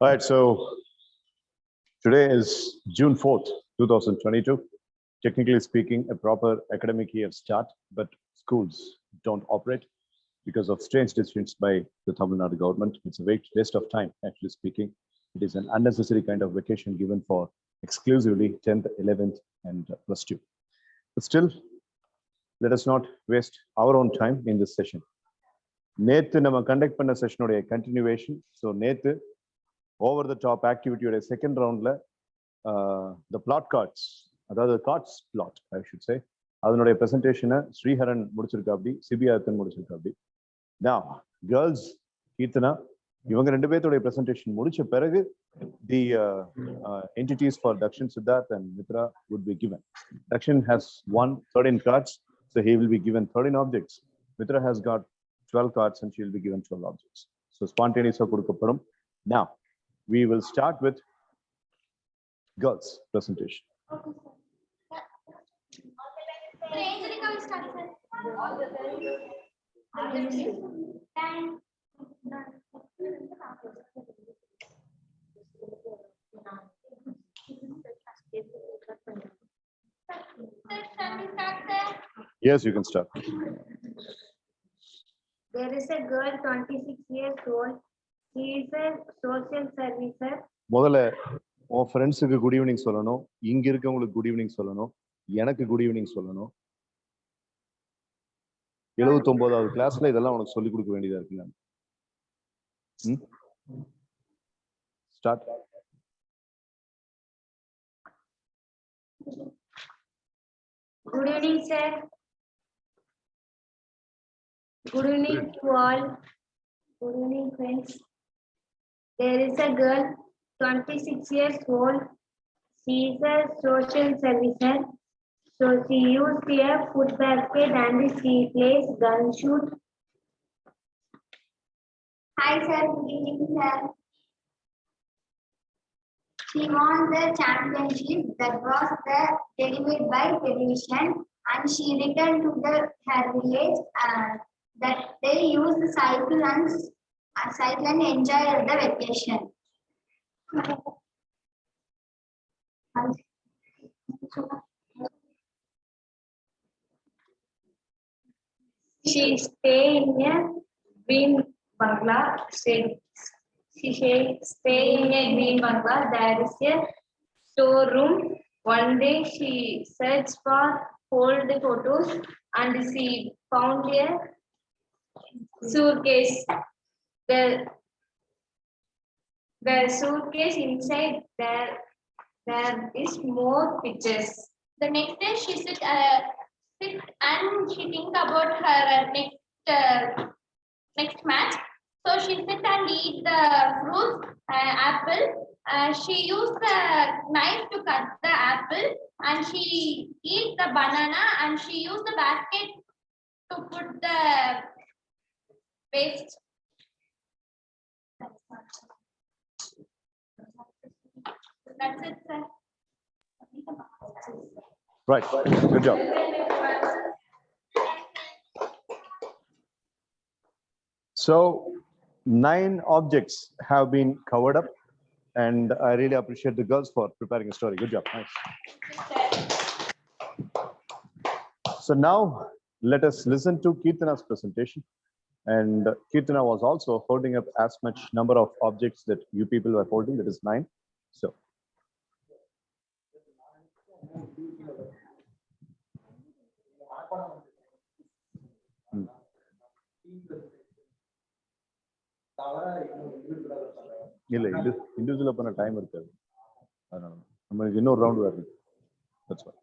All right, so today is June 4th, 2022. Technically speaking, a proper academic year start, but schools don't operate because of strange decisions by the Tamil Nadu government. It's a waste of time, actually speaking. It is an unnecessary kind of vacation given for exclusively 10th, 11th, and plus 2. But still, let us not waste our own time in this session. நேத்து நம்ம conduct பண்ண செஷனுடைய continuation. So நேத்து over the top ஆக்டிவிட்டியோட second ரவுண்ட்ல the plot cards, அதாவது cards plot I should say, அதனுடைய ப்ரெசன்டேஷனை ஸ்ரீஹரன் முடிச்சிருக்காப்படி, சிபிஆர்த்தன் முடிச்சிருக்காப்படி. நான் கேர்ள்ஸ் கீர்த்தனா இவங்க ரெண்டு பேர்த்தோடைய ப்ரெசன்டேஷன் முடிச்ச பிறகு தி entities for Dakshin, Siddharth and Mitra would be given. Dakshin has won 13 cards, so he will be given 13 objects. Mitra has got 12 cards and she will be given 12 objects. So spontaneous கொடுக்கப்படும். Now we will start with girls presentation. Yes, you can start. There is a girl 26 years old. She is a social servicer. முதல்ல உன் ஃப்ரெண்ட்ஸுக்கு good evening சொல்லணும், இங்க இருக்கவங்களுக்கு good evening சொல்லணும், எனக்கு good evening சொல்லணும். 79வது கிளாஸ்ல இதெல்லாம் உனக்கு சொல்லிக் கொடுக்க வேண்டியதா இருக்கு. நான் start. Good evening, sir. Good evening to all. Good evening, friends. There is a girl, 26 years old. She is a social servicer. So she used a food basket and she plays gun shoot. Hi, sir. Good evening, sir. She won the championship that was delivered by television, and she returned to her village. That they use the cycle and enjoy the vacation. She stay in a green bungalow. She stay in a green bungalow. There is a storeroom. One day she searched for old photos and she found a suitcase. The suitcase inside there is more pictures. The next day she sit and she think about her next match. So she sit and eat the fruits, apple. She used the knife to cut the apple and she eat the banana and she used the basket to put the waste. That's it, sir. Right, good job. So 9 objects have been covered up, and I really appreciate the girls for preparing a story. Good job. Nice. So now let us listen to Kirtana's presentation. And Kirtana was also holding up as much number of objects that you people were holding, that is 9. So. இல்ல இது இண்டிவிஜுவலா பண்ண time இருக்காது, அதனால நமக்கு இன்னொரு round வருது. That's why.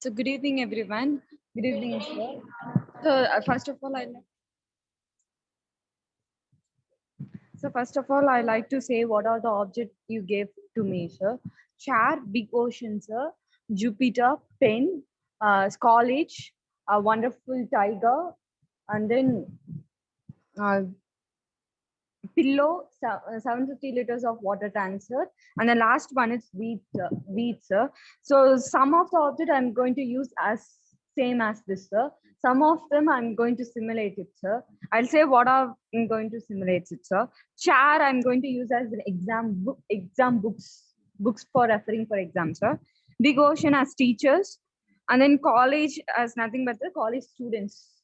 So good evening, everyone. Good evening, sir. So first of all, I like to say what are the objects you gave to me, sir. Chair, big ocean, sir. Jupiter, pen, college, a wonderful tiger, and then pillow, 750 liters of water tank, sir. And the last one is wheat, sir. So some of the object I'm going to use as same as this, sir. Some of them I'm going to simulate it, sir. I'll say what I'm going to simulate it, sir. Chair I'm going to use as an exam books for referring for exams, sir. Big ocean as teachers, and then college as nothing but the college students.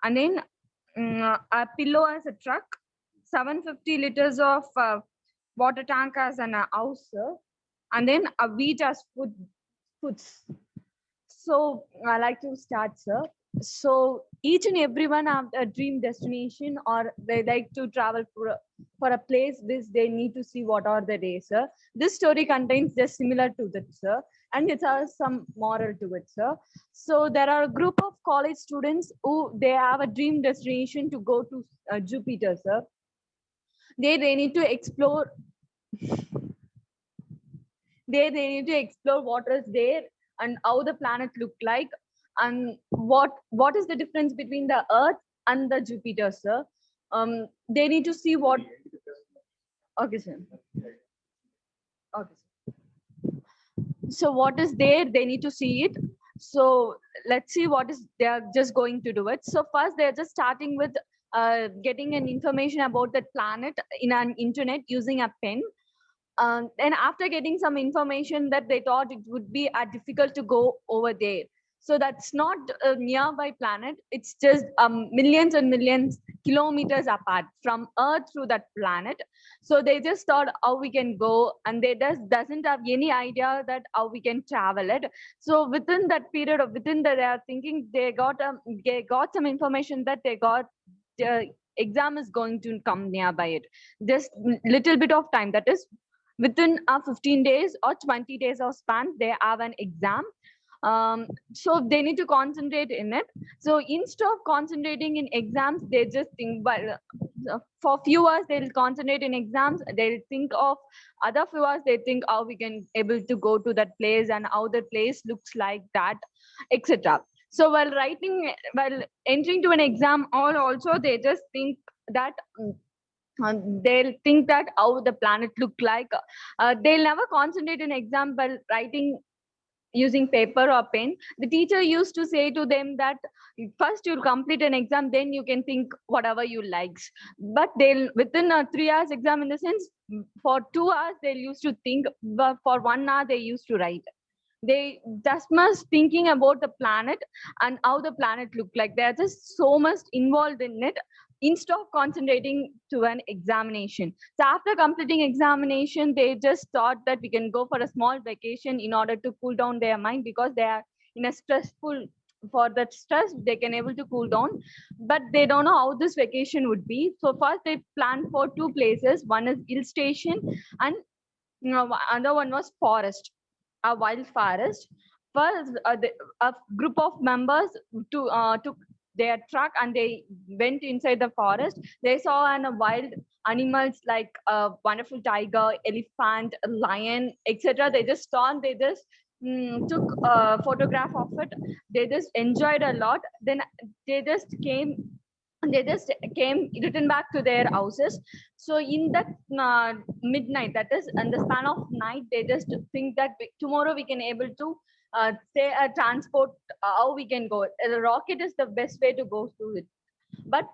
And then a pillow as a truck, 750 liters of water tank as an house, sir. And then a wheat as foods. So I like to start, sir. So each and everyone have a dream destination, or they like to travel for a place which they need to see what are the days, sir. This story contains just similar to that, sir, and it has some moral to it, sir. So there are a group of college students who they have a dream destination to go to Jupiter, sir. They need to explore. They need to explore what is there and how the planet look like, and what is the difference between the Earth and the Jupiter, sir. They need to see what. Okay, sir. Okay, sir. So what is there? They need to see it. So let's see what is they are just going to do it. So first, they're just starting with getting an information about that planet in an internet using a pen. And after getting some information that they thought it would be difficult to go over there. So that's not a nearby planet. It's just millions and millions kilometers apart from Earth through that planet. So they just thought how we can go, and they doesn't have any idea that how we can travel it. So within that period of they are thinking they got some information that they got exam is going to come nearby it. Just little bit of time, that is within 15 days or 20 days of span, they have an exam. So they need to concentrate in it. So instead of concentrating in exams, they just think, but for few hours they'll concentrate in exams. They'll think of other few hours. They think how we can able to go to that place and how the place looks like that, etc. So while entering to an exam, or also they just think that. They'll think that how the planet look like. They'll never concentrate in exam while writing using paper or pen. The teacher used to say to them that first you'll complete an exam, then you can think whatever you likes. But they'll within a 3 hours exam, in the sense for 2 hours they'll used to think, but for 1 hour they used to write. They just much thinking about the planet and how the planet look like. They're just so much involved in it instead of concentrating to an examination. So after completing examination, they just thought that we can go for a small vacation in order to cool down their mind, because they are in a stressful, for that stress they can able to cool down, but they don't know how this vacation would be. So first they planned for 2 places. One is hill station, and another one was forest, a wild forest. First, a group of members took their truck and they went inside the forest. They saw wild animals like a wonderful tiger, elephant, lion, etc. They just saw and they just took a photograph of it. They just enjoyed a lot. Then they just came. They just came returned back to their houses. So in that midnight, that is in the span of night, they just think that tomorrow we can able to say a transport, how we can go. The rocket is the best way to go through it, but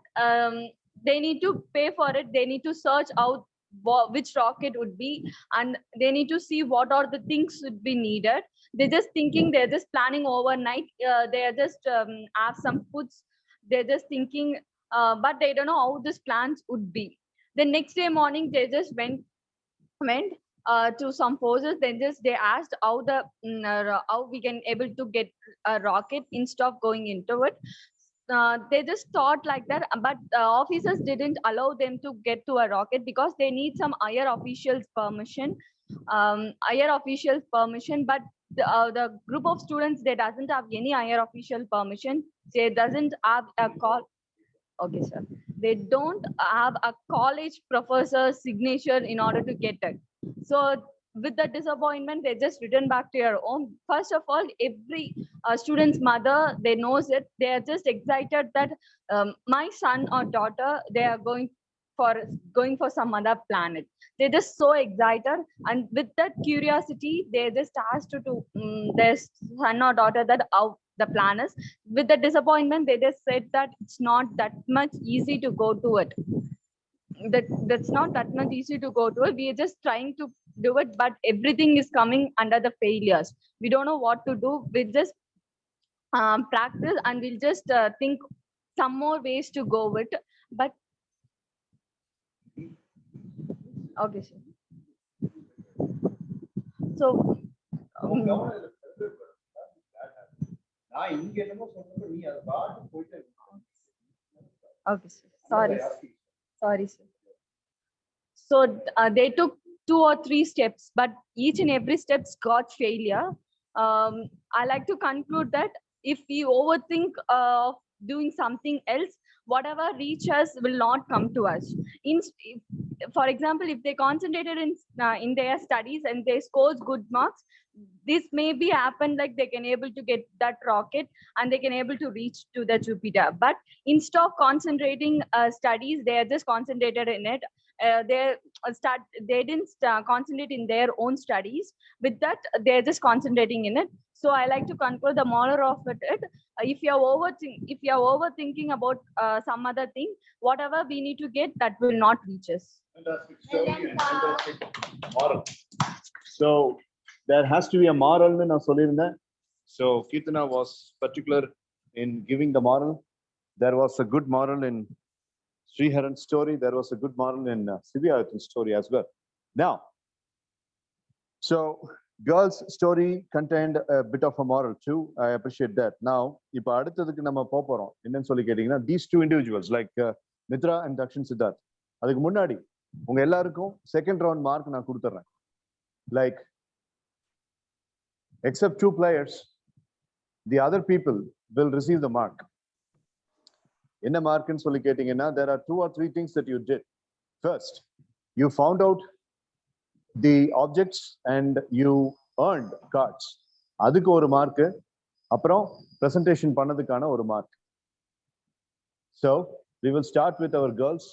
they need to pay for it. They need to search out which rocket would be, and they need to see what are the things would be needed. They're just thinking, they're just planning overnight. They're just have some foods. They're just thinking, but they don't know how this plans would be. The next day morning, they just went to some forces. Then just they asked how we can able to get a rocket instead of going into it. They just thought like that, but officers didn't allow them to get to a rocket because they need some higher officials permission. But the group of students, they doesn't have any higher official permission. They doesn't have a call. Okay, sir. They don't have a college professor's signature in order to get it. So with the disappointment, they just return back to your home. First of all, every student's mother, they knows it. They are just excited that my son or daughter, they are going for going for some other planet. They're just so excited, and with that curiosity they just asked to their son or daughter that how the plan is. With the disappointment they just said that it's not that much easy to go to it. That's not that much easy to go to it. We are just trying to do it, but everything is coming under the failures. We don't know what to do. We just practice, and we'll just think some more ways to go with. But okay, sir. So okay, sir. Sorry, sir. So they took 2 or 3 steps, but each and every steps got failure. I like to conclude that if we overthink doing something else, whatever reach us will not come to us. For example, if they concentrated in their studies and they scores good marks, this may be happen like they can able to get that rocket and they can able to reach to the Jupiter. But instead of concentrating studies, they are just concentrated in it. They didn't concentrate in their own studies. With that, they're just concentrating in it. So I like to conclude the moral of it. If you are overthinking about some other thing, whatever we need to get, that will not reach us. Fantastic story and fantastic moral. So there has to be a moral in Solirna. So Kirtana was particular in giving the moral. There was a good moral in Sriharan's story. There was a good moral in Sivya's story as well. Now, so girls' story contained a bit of a moral too. I appreciate that. Now, இப்போ அடுத்ததுக்கு நம்ம போறோம். என்னன்னு சொல்லி கேட்டீங்கன்னா, these two individuals like Mitra and Dakshin Siddharth. அதுக்கு முன்னாடி உங்க எல்லாருக்கும் செகண்ட் ரவுண்ட் மார்க் நான் கொடுத்துறேன். Like, except 2 players, the other people will receive the mark. என்ன மார்க்னு சொல்லி கேட்டீங்கன்னா, there are 2 or 3 things that you did. First, you found out the objects and you earned cards. அதுக்கு ஒரு மார்க், அப்புறம் presentation பண்ணதுக்கான ஒரு mark. So we will start with our girls.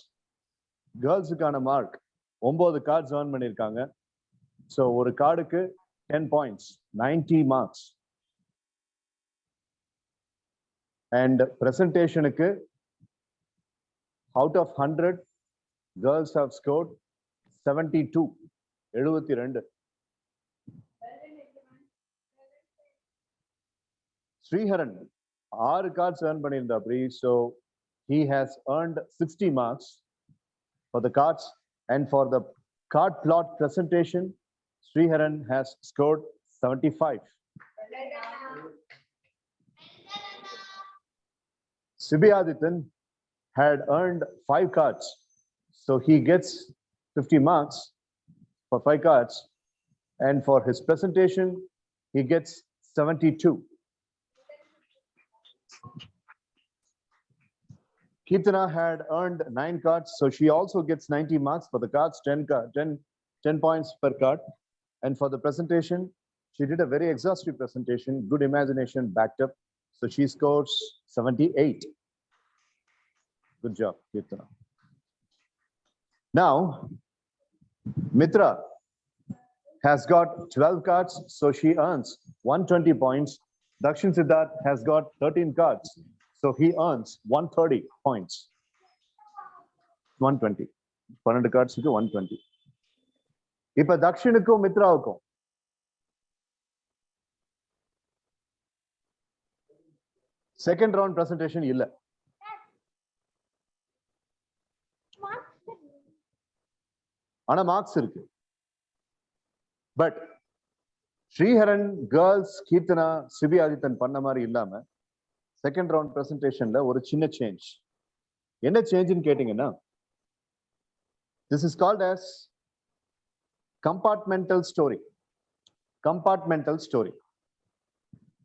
Girls-க்கான mark 9 cards earn பண்ணிருக்காங்க. So ஒரு கார்டுக்கு 10 points, 90 marks. And presentation-க்கு out of 100, girls have scored 72. 72. Sriharan, 6 cards earn பண்ணிருந்தாப்டி. So he has earned 60 marks for the cards, and for the card plot presentation, Sriharan has scored 75. Sibyadithan had earned 5 cards, so he gets 50 marks for 5 cards, and for his presentation, he gets 72. Kirtana had earned 9 cards, so she also gets 90 marks for the cards, 10 points per card. And for the presentation, she did a very exhaustive presentation, good imagination backed up, so she scores 78. Good job, Kirtana. Now, Mitra has got 12 cards, so she earns 120 points. Dakshin Siddharth has got 13 cards, so he earns 130 points. 120. 12 cards to 120. இப்ப தக்ஷனுக்கும் மித்ராவுக்கும் second round presentation இல்ல. ஆனா marks இருக்கு. But Sriharan, girls, Keerthana, சிபியாதித்தன் பண்ண மாதிரி இல்லாம second round பிரசன்டேஷன்ல ஒரு சின்ன change. என்ன சேஞ்சுன்னு கேட்டீங்கன்னா, this is called as compartmental story. Compartmental story.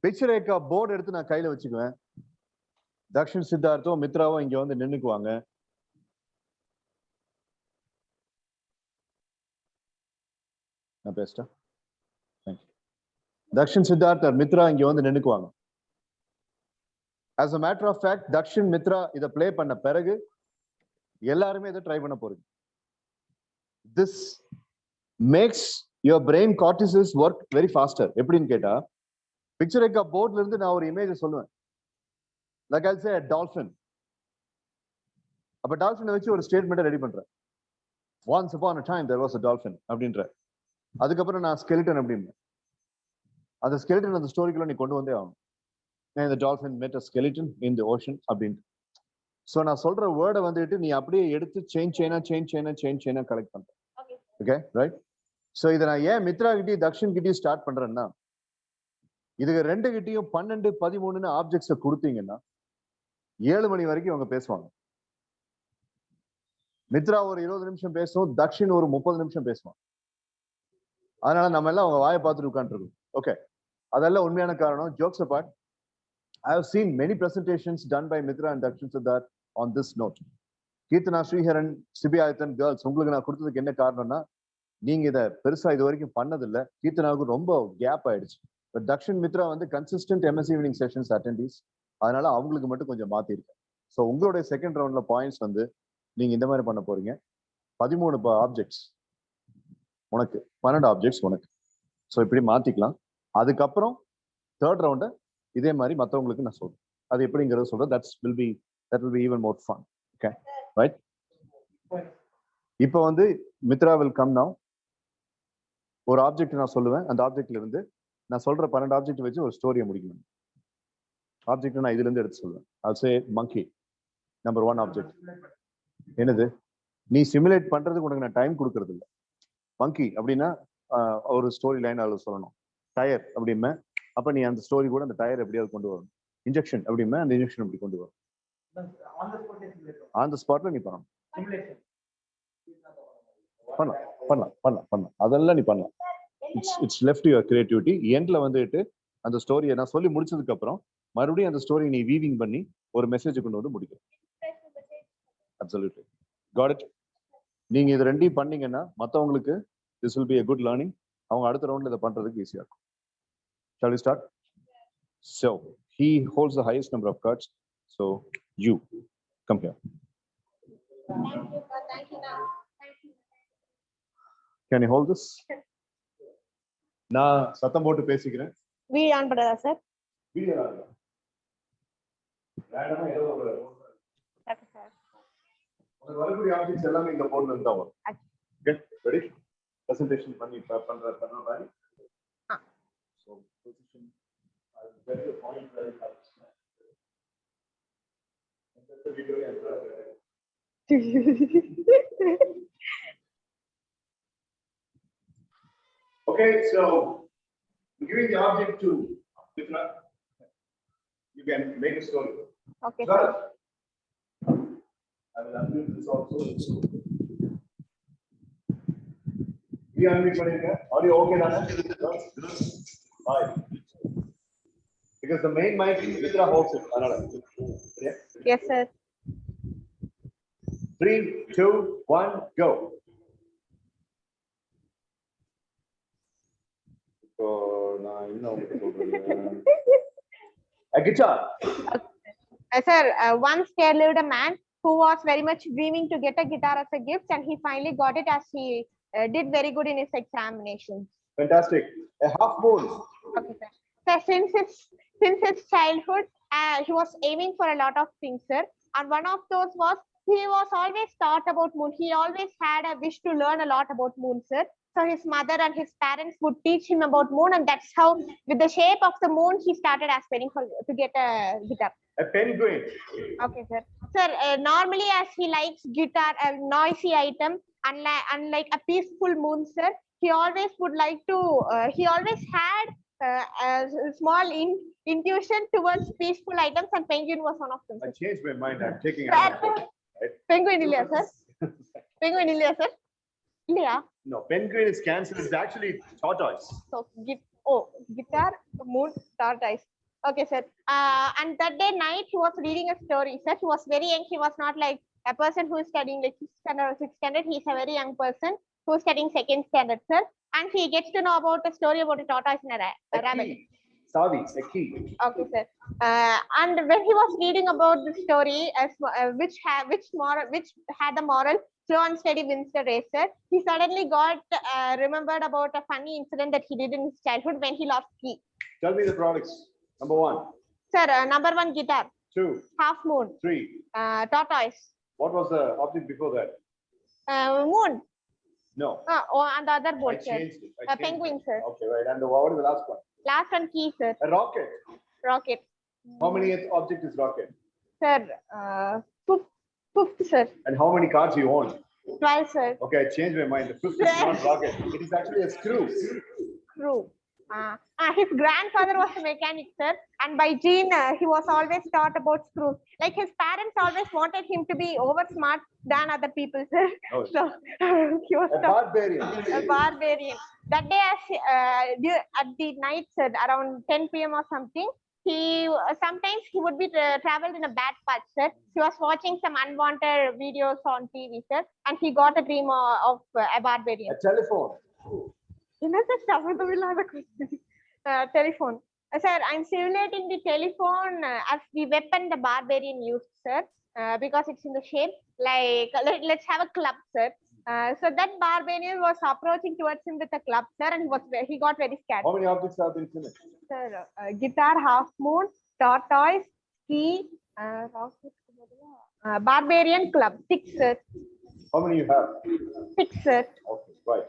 Picture ஏக்க போர்டு எடுத்து நான் கையில வச்சுக்குவேன். தக்ஷின் சித்தார்த்தோ மித்ராவோ இங்க வந்து நின்னுக்குவாங்க. நான் பேஸ்டா? Thank you. Dakshin, Siddharth or Mitra இங்க வந்து நின்னுக்குவாங்க. As a matter of fact, Dakshin, Mitra இத ப்ளே பண்ண பிறகு எல்லாருமே இதை ட்ரை பண்ண போறீங்க. This makes your brain cortices work very faster. எப்படின்னு கேட்டா பிக்சர் எக்க போர்ட்ல இருந்து நான் ஒரு இமேஜ் சொல்லுவேன். Like I'll say a dolphin. அப்ப டால்ஃபினை வச்சு ஒரு ஸ்டேட்மெண்ட் ரெடி பண்றேன். Once upon a time there was a dolphin அப்படின்ற. அதுக்கப்புறம் நான் skeleton அப்படின்னு. அந்த skeleton அந்த ஸ்டோரிக்குள்ள நீ கொண்டு வந்தே ஆகணும். The dolphin met a skeleton in the ocean அப்படின்னு. ஸோ நான் சொல்ற வேர்டை வந்துட்டு நீ அப்படியே எடுத்து சேஞ்ச் செய்யனா கலெக்ட் பண்றேன். Okay right. ஸோ இதை நான் ஏன் மித்ரா கிட்டயும் தக்ஷன் கிட்டயும் ஸ்டார்ட் பண்றேன்னா, இதுக்கு ரெண்டு கிட்டயும் 12, 13 ஆப்ஜெக்ட்ஸை கொடுத்தீங்கன்னா 7 மணி வரைக்கும் அவங்க பேசுவாங்க. மித்ரா ஒரு 20 நிமிஷம் பேசும், தக்ஷன் ஒரு 30 நிமிஷம் பேசுவான். அதனால நம்ம எல்லாம் அவங்க வாயை பார்த்துட்டு உட்காந்துருக்கோம். ஓகே, அதெல்லாம் உண்மையான காரணம். Jokes abort, I have seen many presentations done by Mitra and Dakshin Siddharth on this note. Keerthana, Sriharan, Sibiyathan girls, உங்களுக்கு நான் கொடுத்ததுக்கு என்ன காரணம்னா, நீங்க இதை பெருசா இது வரைக்கும் பண்ணதில்லை. கீர்த்தனாவுக்கு ரொம்ப கேப் ஆயிடுச்சு. பட் தக்ஷன் மித்ரா வந்து கன்சிஸ்டன்ட் எம்எஸ் ஈவினிங் செஷன்ஸ் அட்டெண்டீஸ். அதனால அவங்களுக்கு மட்டும் கொஞ்சம் மாத்திருக்கேன். ஸோ உங்களுடைய செகண்ட் ரவுண்ட்ல பாயிண்ட்ஸ் வந்து நீங்க இந்த மாதிரி பண்ண போறீங்க. 13 ஆப்ஜெக்ட்ஸ் உனக்கு, 12 ஆப்ஜெக்ட்ஸ் உனக்கு. ஸோ இப்படி மாத்திக்கலாம். அதுக்கப்புறம் தேர்ட் ரவுண்டை இதே மாதிரி மற்றவங்களுக்கு நான் சொல்றேன். அது எப்படிங்கிறத சொல்றேன். that will be even more fun. Okay, right? இப்போ வந்து மித்ரா will come now. ஒரு ஆப்ஜெக்ட் நான் சொல்லுவேன். அந்த ஆப்ஜெக்ட்ல இருந்து நான் சொல்ற 12 ஆப்ஜெக்ட் வச்சு ஒரு ஸ்டோரியை முடிக்கணும். ஆப்ஜெக்ட் நான் இதுல இருந்து எடுத்து சொல்லுவேன். I'll say monkey, number 1 object. என்னது? நீ சிமுலேட் பண்றதுக்கு உனக்கு நான் டைம் கொடுக்கறது இல்லை. மங்கி அப்படின்னா ஒரு ஸ்டோரி லைன் அதில் சொல்லணும். டயர் அப்படின்னா அப்ப நீ அந்த ஸ்டோரி கூட அந்த டயர் எப்படியாவது கொண்டு வரணும். இன்ஜெக்ஷன் அப்படின்னா அந்த இன்ஜெக்ஷன் அப்படி கொண்டு வரும். ஆன் த ஸ்பாட்ல நீ பண்ணணும். பண்ணலாம் அதெல்லாம் நீ பண்ணலாம். It's left your creativity. எண்ட்ல வந்துட்டு அந்த ஸ்டோரியை நான் சொல்லி முடிச்சதுக்கு அப்புறம் மறுபடியும் அந்த ஸ்டோரி நீ வீவிங் பண்ணி ஒரு மெசேஜ் கொண்டு வந்து முடிக்கணும். Absolutely got it. நீங்க இது ரெண்டையும் பண்ணீங்கன்னா மற்றவங்களுக்கு this will be a good learning. அவங்க அடுத்த ரவுண்ட்ல இதை பண்றதுக்கு ஈஸியா இருக்கும். Shall we start? So he holds the highest number of cards. So you come here. Thank you now. Can you hold this? நான் சத்தம் போட்டு பேசிக்கிறேன். வீடியோ ஆன் பண்ணதா சார்? Video on. ரேண்டமா ஏதோ ஒரு ஓகே சார். ஒரு வரக்கூடிய ஆப்ஜெக்ட்ஸ் எல்லாமே இந்த போர்ட்ல இருந்தா வரும். Okay, ready? பிரசன்டேஷன் பண்ணி பண்ற மாதிரி. So position, I will get the point very fast. And that's the video answer. Okay, so giving the object to Mitra, you can make a story. Okay, sir. sir. I will unmute this also. We unmute பண்ணிருங்க. Are you okay Nana? Bye. Because the main mic is Mitra holds it. Yeah? Yes, sir. 3, 2, 1, go. So now you know a guitar. Sir, once there lived a man who was very much dreaming to get a guitar as a gift, and he finally got it as he did very good in his examinations. Fantastic. A half moon. Okay, sir. So since his childhood, he was aiming for a lot of things, sir. And one of those was he was always thought about moon. He always had a wish to learn a lot about moon, sir. So his mother and his parents would teach him about moon, and that's how, with the shape of the moon, he started aspiring to get a guitar. A penguin. Okay, sir. Sir, normally as he likes guitar, a noisy item, unlike a peaceful moon, sir, he always would like to. He always had a small intuition towards peaceful items, and penguin was one of them. I changed my mind. I'm taking Sir, penguin ilya, sir? Penguin ilya, sir? Ilya? No, penguin is Cancer. It's actually tortoise. So, guitar, moon, tortoise. Okay, sir. And that day night, he was reading a story, sir. He was very young. He was not like a person who is studying like 5th standard or 6th standard. He is a very young person who is studying 2nd standard, sir. And he gets to know about a story about a tortoise and a rabbit. Savi, a key. Okay, sir. And when he was reading about the story, which had the moral, slow and steady wins the race, sir, he suddenly got remembered about a funny incident that he did in his childhood when he lost key. Tell me the products. Number 1. Sir, number 1 guitar, 2. half moon, 3. tortoise, What was the object before that? moon, No. and the other I boat, sir. changed it. I changed Penguin, it. sir. Okay, right. And what is the last one? Last one, key, sir. A rocket. Rocket. How many object is rocket? Sir, fifth, sir. And how many cards you own? 12, sir. Okay, I changed my mind. The fifth is not rocket. It is actually a screw. Screw. His grandfather was a mechanic, sir, and by gene, he was always taught about screws. Like his parents always wanted him to be over smart than other people, sir. Oh. So he was A barbarian. a barbarian. That day, at the night, sir, around 10 p.m. or something, he sometimes he would be traveled in a bad path, sir. He was watching some unwanted videos on TV, sir, and he got a dream of a barbarian. A telephone. Telephone. Sir, I'm simulating the telephone as the weapon the barbarian used, sir, because it's in the shape like let's have a club, sir. So that barbarian was approaching towards him with a club, sir, and he got very scared. How many objects have been finished? Sir, guitar, half moon, tortoise, key, barbarian, club, 6, sir. How many you have? 6, sir. Okay, right.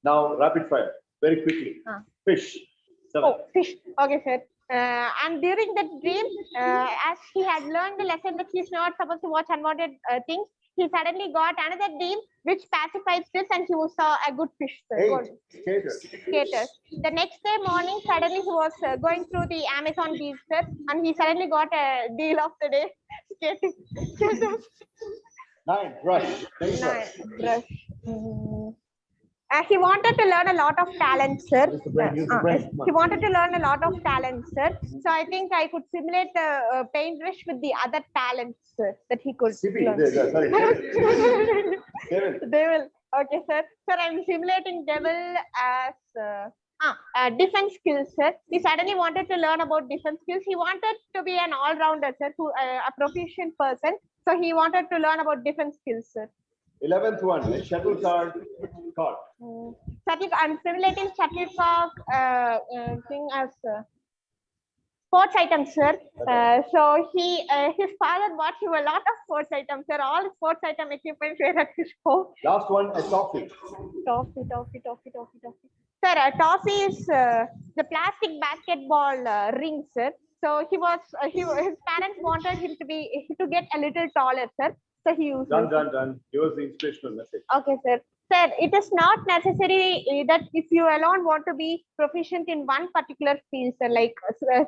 Now, rapid fire, very quickly. Fish. 7. Oh, fish. Okay, sir. And during that dream, as he had learned the lesson that he's not supposed to watch unwanted things, he suddenly got another dream which pacifies this, and he saw a good fish, sir. 8. Good. Skaters. The next day morning, suddenly he was going through the Amazon beach, sir, and he suddenly got a deal of the day. Skating. 9. Brush. 9. Brush. He wanted to learn a lot of talent, sir. Use the brain, use the brain. He wanted to learn a lot of talent, sir. So I think I could simulate the paintbrush with the other talents, sir, that he could learn. Sorry, Devil. Devil. Okay, sir. Sir, I'm simulating devil as defense skills, sir. He suddenly wanted to learn about defense skills. He wanted to be an all-rounder, sir, a proficient person. So he wanted to learn about defense skills, sir. 11th one, a shuttlecock. I'm simulating shuttlecock thing as sports items, sir. So his father bought him a lot of sports items, sir. All sports item equipment were at his home. Last one, a toffee. Toffee. Sir, toffee is the plastic basketball ring, sir. So his parents wanted him to get a little taller, sir. So he used Done. Give us the inspirational message. Okay, sir. Sir, it is not necessary that if you alone want to be proficient in one particular field, sir, like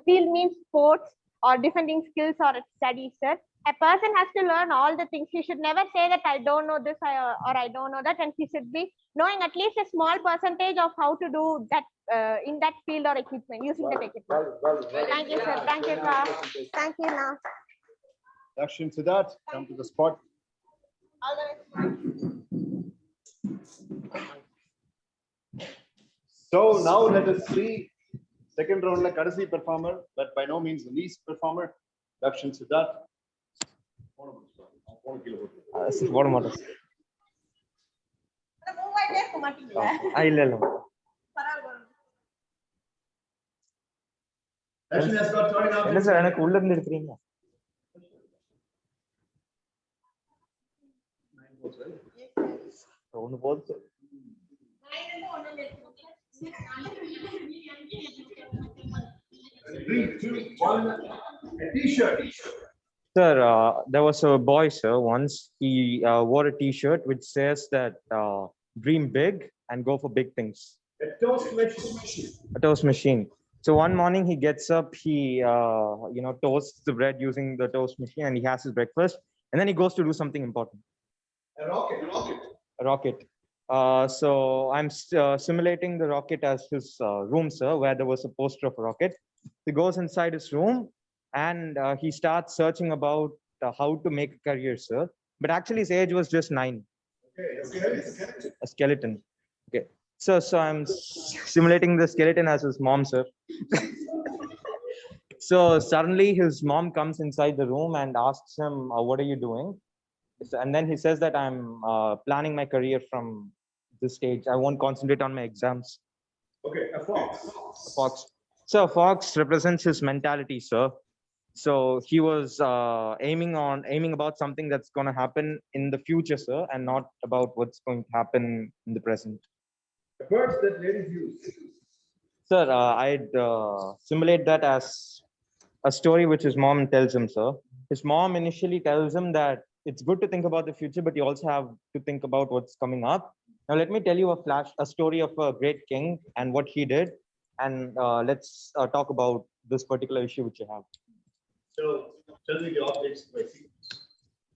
field means sports or defending skills or studies, sir. A person has to learn all the things. He should never say that I don't know this or I don't know that, and he should be knowing at least a small percentage of how to do that in that field or equipment, using that equipment. Thank you, sir. Thank you, sir. Thank you, now. Dakshin Siddharth, come to the spot. So now let us see second round la kadasi performer, but by no means the least performer, Dakshin Siddharth. போட மாட்டோம் இல்ல Dakshin has got 29 என்ன sir எனக்கு உள்ள இருந்து எடுக்கிறீங்க ஒண்ணு போகுது 3, 2, 1, a t-shirt. Sir, there was a boy, sir, once he wore a t-shirt which says that dream big and go for big things. A toast machine. A toast machine. So one morning he gets up, he toasts the bread using the toast machine, and he has his breakfast, and then he goes to do something important. A rocket. A rocket. So I'm simulating the rocket as his room, sir, where there was a poster of a rocket. He goes inside his room and he starts searching about how to make a career, sir. But actually his age was just 9. Okay, a skeleton. A skeleton. Okay. So I'm simulating the skeleton as his mom, sir. So suddenly his mom comes inside the room and asks him, "What are you doing?" And then he says that I'm planning my career from this stage. I won't concentrate on my exams. Okay, a fox. Fox. So fox represents his mentality, sir. So he was aiming about something that's going to happen in the future, sir, and not about what's going to happen in the present. The birds that ladies use. Sir, I'd simulate that as a story which his mom tells him, sir. His mom initially tells him that it's good to think about the future, but you also have to think about what's coming up. Now, let me tell you a story of a great king and what he did. And let's talk about this particular issue which you have. So tell me the objects by sequence.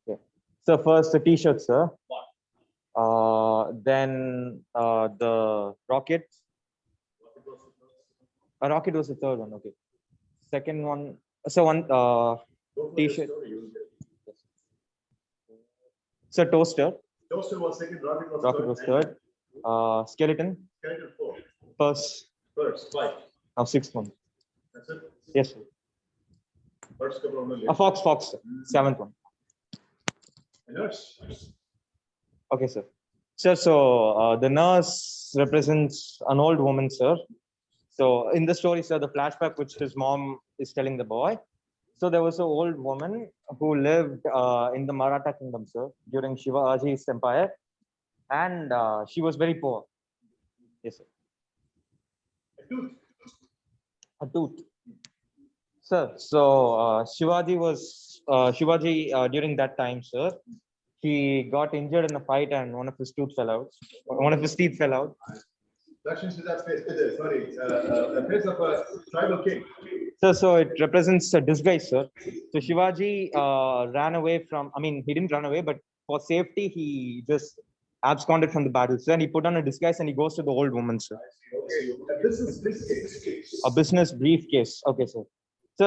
Okay. So first the t-shirt, sir. What? Then the rocket. A rocket was the third one. Okay. Second one. So one Go for the t-shirt. story, you will get it. So toaster. Toaster was second, rocket was Rocket third. was third. Skeleton. Skeleton four. Purse. Birds, five. Now sixth one. That's it. Yes, sir. Birds cover only. A fox, sir. Seventh one. Nurse. Okay, sir. Sir, so the nurse represents an old woman, sir. So in the story, sir, the flashback which his mom is telling the boy. So there was an old woman who lived in the Maratha kingdom, sir, during Shivaji's empire. And she was very poor. Yes, sir. A tooth. A tooth. Sir, so Shivaji during that time, sir, he got injured in a fight and one of his teeth fell out. One of his teeth fell out. Dakshin Siddharth face. Sorry, the face of a tribal king. So it represents a disguise, sir. So Shivaji ran away from, I mean, he didn't run away, but for safety, he just absconded from the battle. So then he put on a disguise and he goes to the old woman, sir. Okay, a business briefcase. A business briefcase. Okay, sir.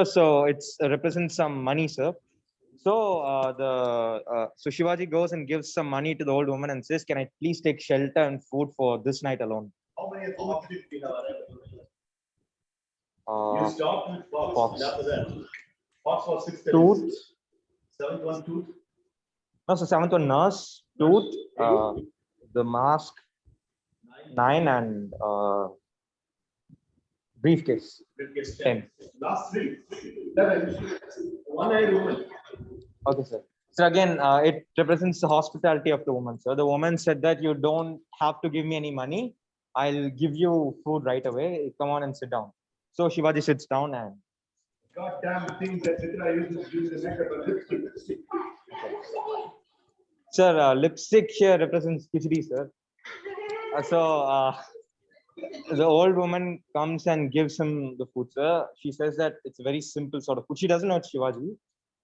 So it's represents some money, sir. So so Shivaji goes and gives some money to the old woman and says, "Can I please take shelter and food for this night alone?" How many fox did we have? Uh, You stopped with fox. fox. After that, fox was sixth. Tooth. Seventh one, tooth. No, so seventh one nurse, tooth, the mask, 9 and briefcase, Briefcase 10. Last three. 11. One-eyed woman. Okay, sir. So again, it represents the hospitality of the woman, sir. The woman said that you don't have to give me any money. I'll give you food right away. Come on and sit down. So Shivaji sits down and. Goddamn thing that Mitra uses during the makeup and lipstick. Sir, lipstick here represents khichdi, sir. The old woman comes and gives him the food, sir. She says that it's a very simple sort of food. She doesn't know it's Shivaji.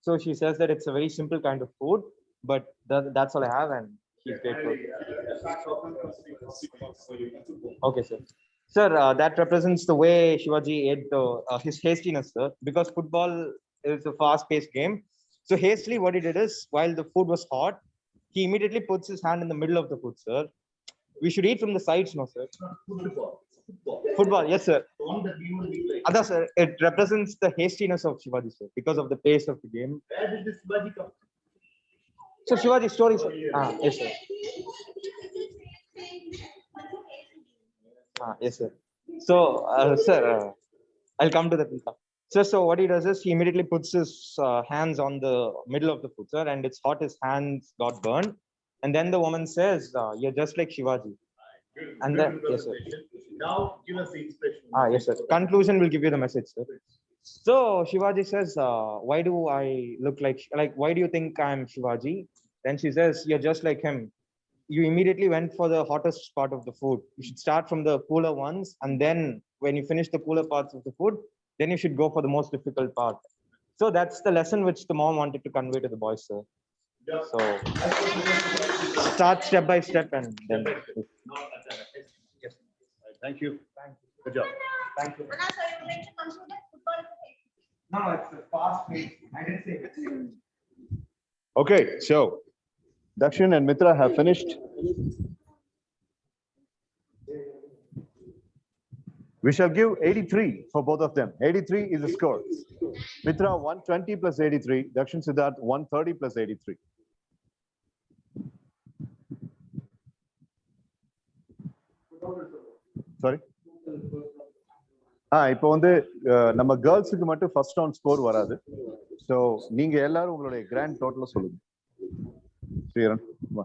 So she says that it's a very simple kind of food, but that's all I have, and he's grateful. Okay, sir. Sir, that represents the way Shivaji ate his hastiness, sir, because football is a fast-paced game. So hastily, what he did is, while the food was hot, he immediately puts his hand in the middle of the food, sir. We should eat from the sides, no, sir. Football, yes, sir. Other, sir, it represents the hastiness of Shivaji, sir, because of the pace of the game. Where did this Shivaji come? So Shivaji story, sir. Yes, sir. Yes, sir. So, sir, I'll come to that. So what he does is he immediately puts his hands on the middle of the food, sir, and it's hot. His hands got burned, and then the woman says, "You're just like Shivaji." And then, yes, sir. Now give us the inspiration. Yes, sir. Conclusion will give you the message, sir. So Shivaji says, "Why do I look like why do you think I'm Shivaji?" Then she says, "You're just like him. You immediately went for the hottest part of the food. You should start from the cooler ones, and then when you finish the cooler parts of the food, then you should go for the most difficult part." So that's the lesson which the mom wanted to convey to the boys, sir. Yeah. So start step by step, and then. Yes. Thank you. Good job. Thank you. Anna, so you would like to conclude that football is a No, it's a fast pace. I didn't say it. Okay, so Dakshin and Mitra have finished. We shall give 83 for both of them. 83 is the score. Mitra 120 plus 83. Dakshin Siddharth 130 plus 83. Sorry. இப்போ வந்து நம்ம கேர்ள்ஸுக்கு மட்டும் first round score வராது. So நீங்க எல்லாரும் உங்களுடைய grand டோட்டல சொல்லுங்க. ஸ்ரீரன் வா.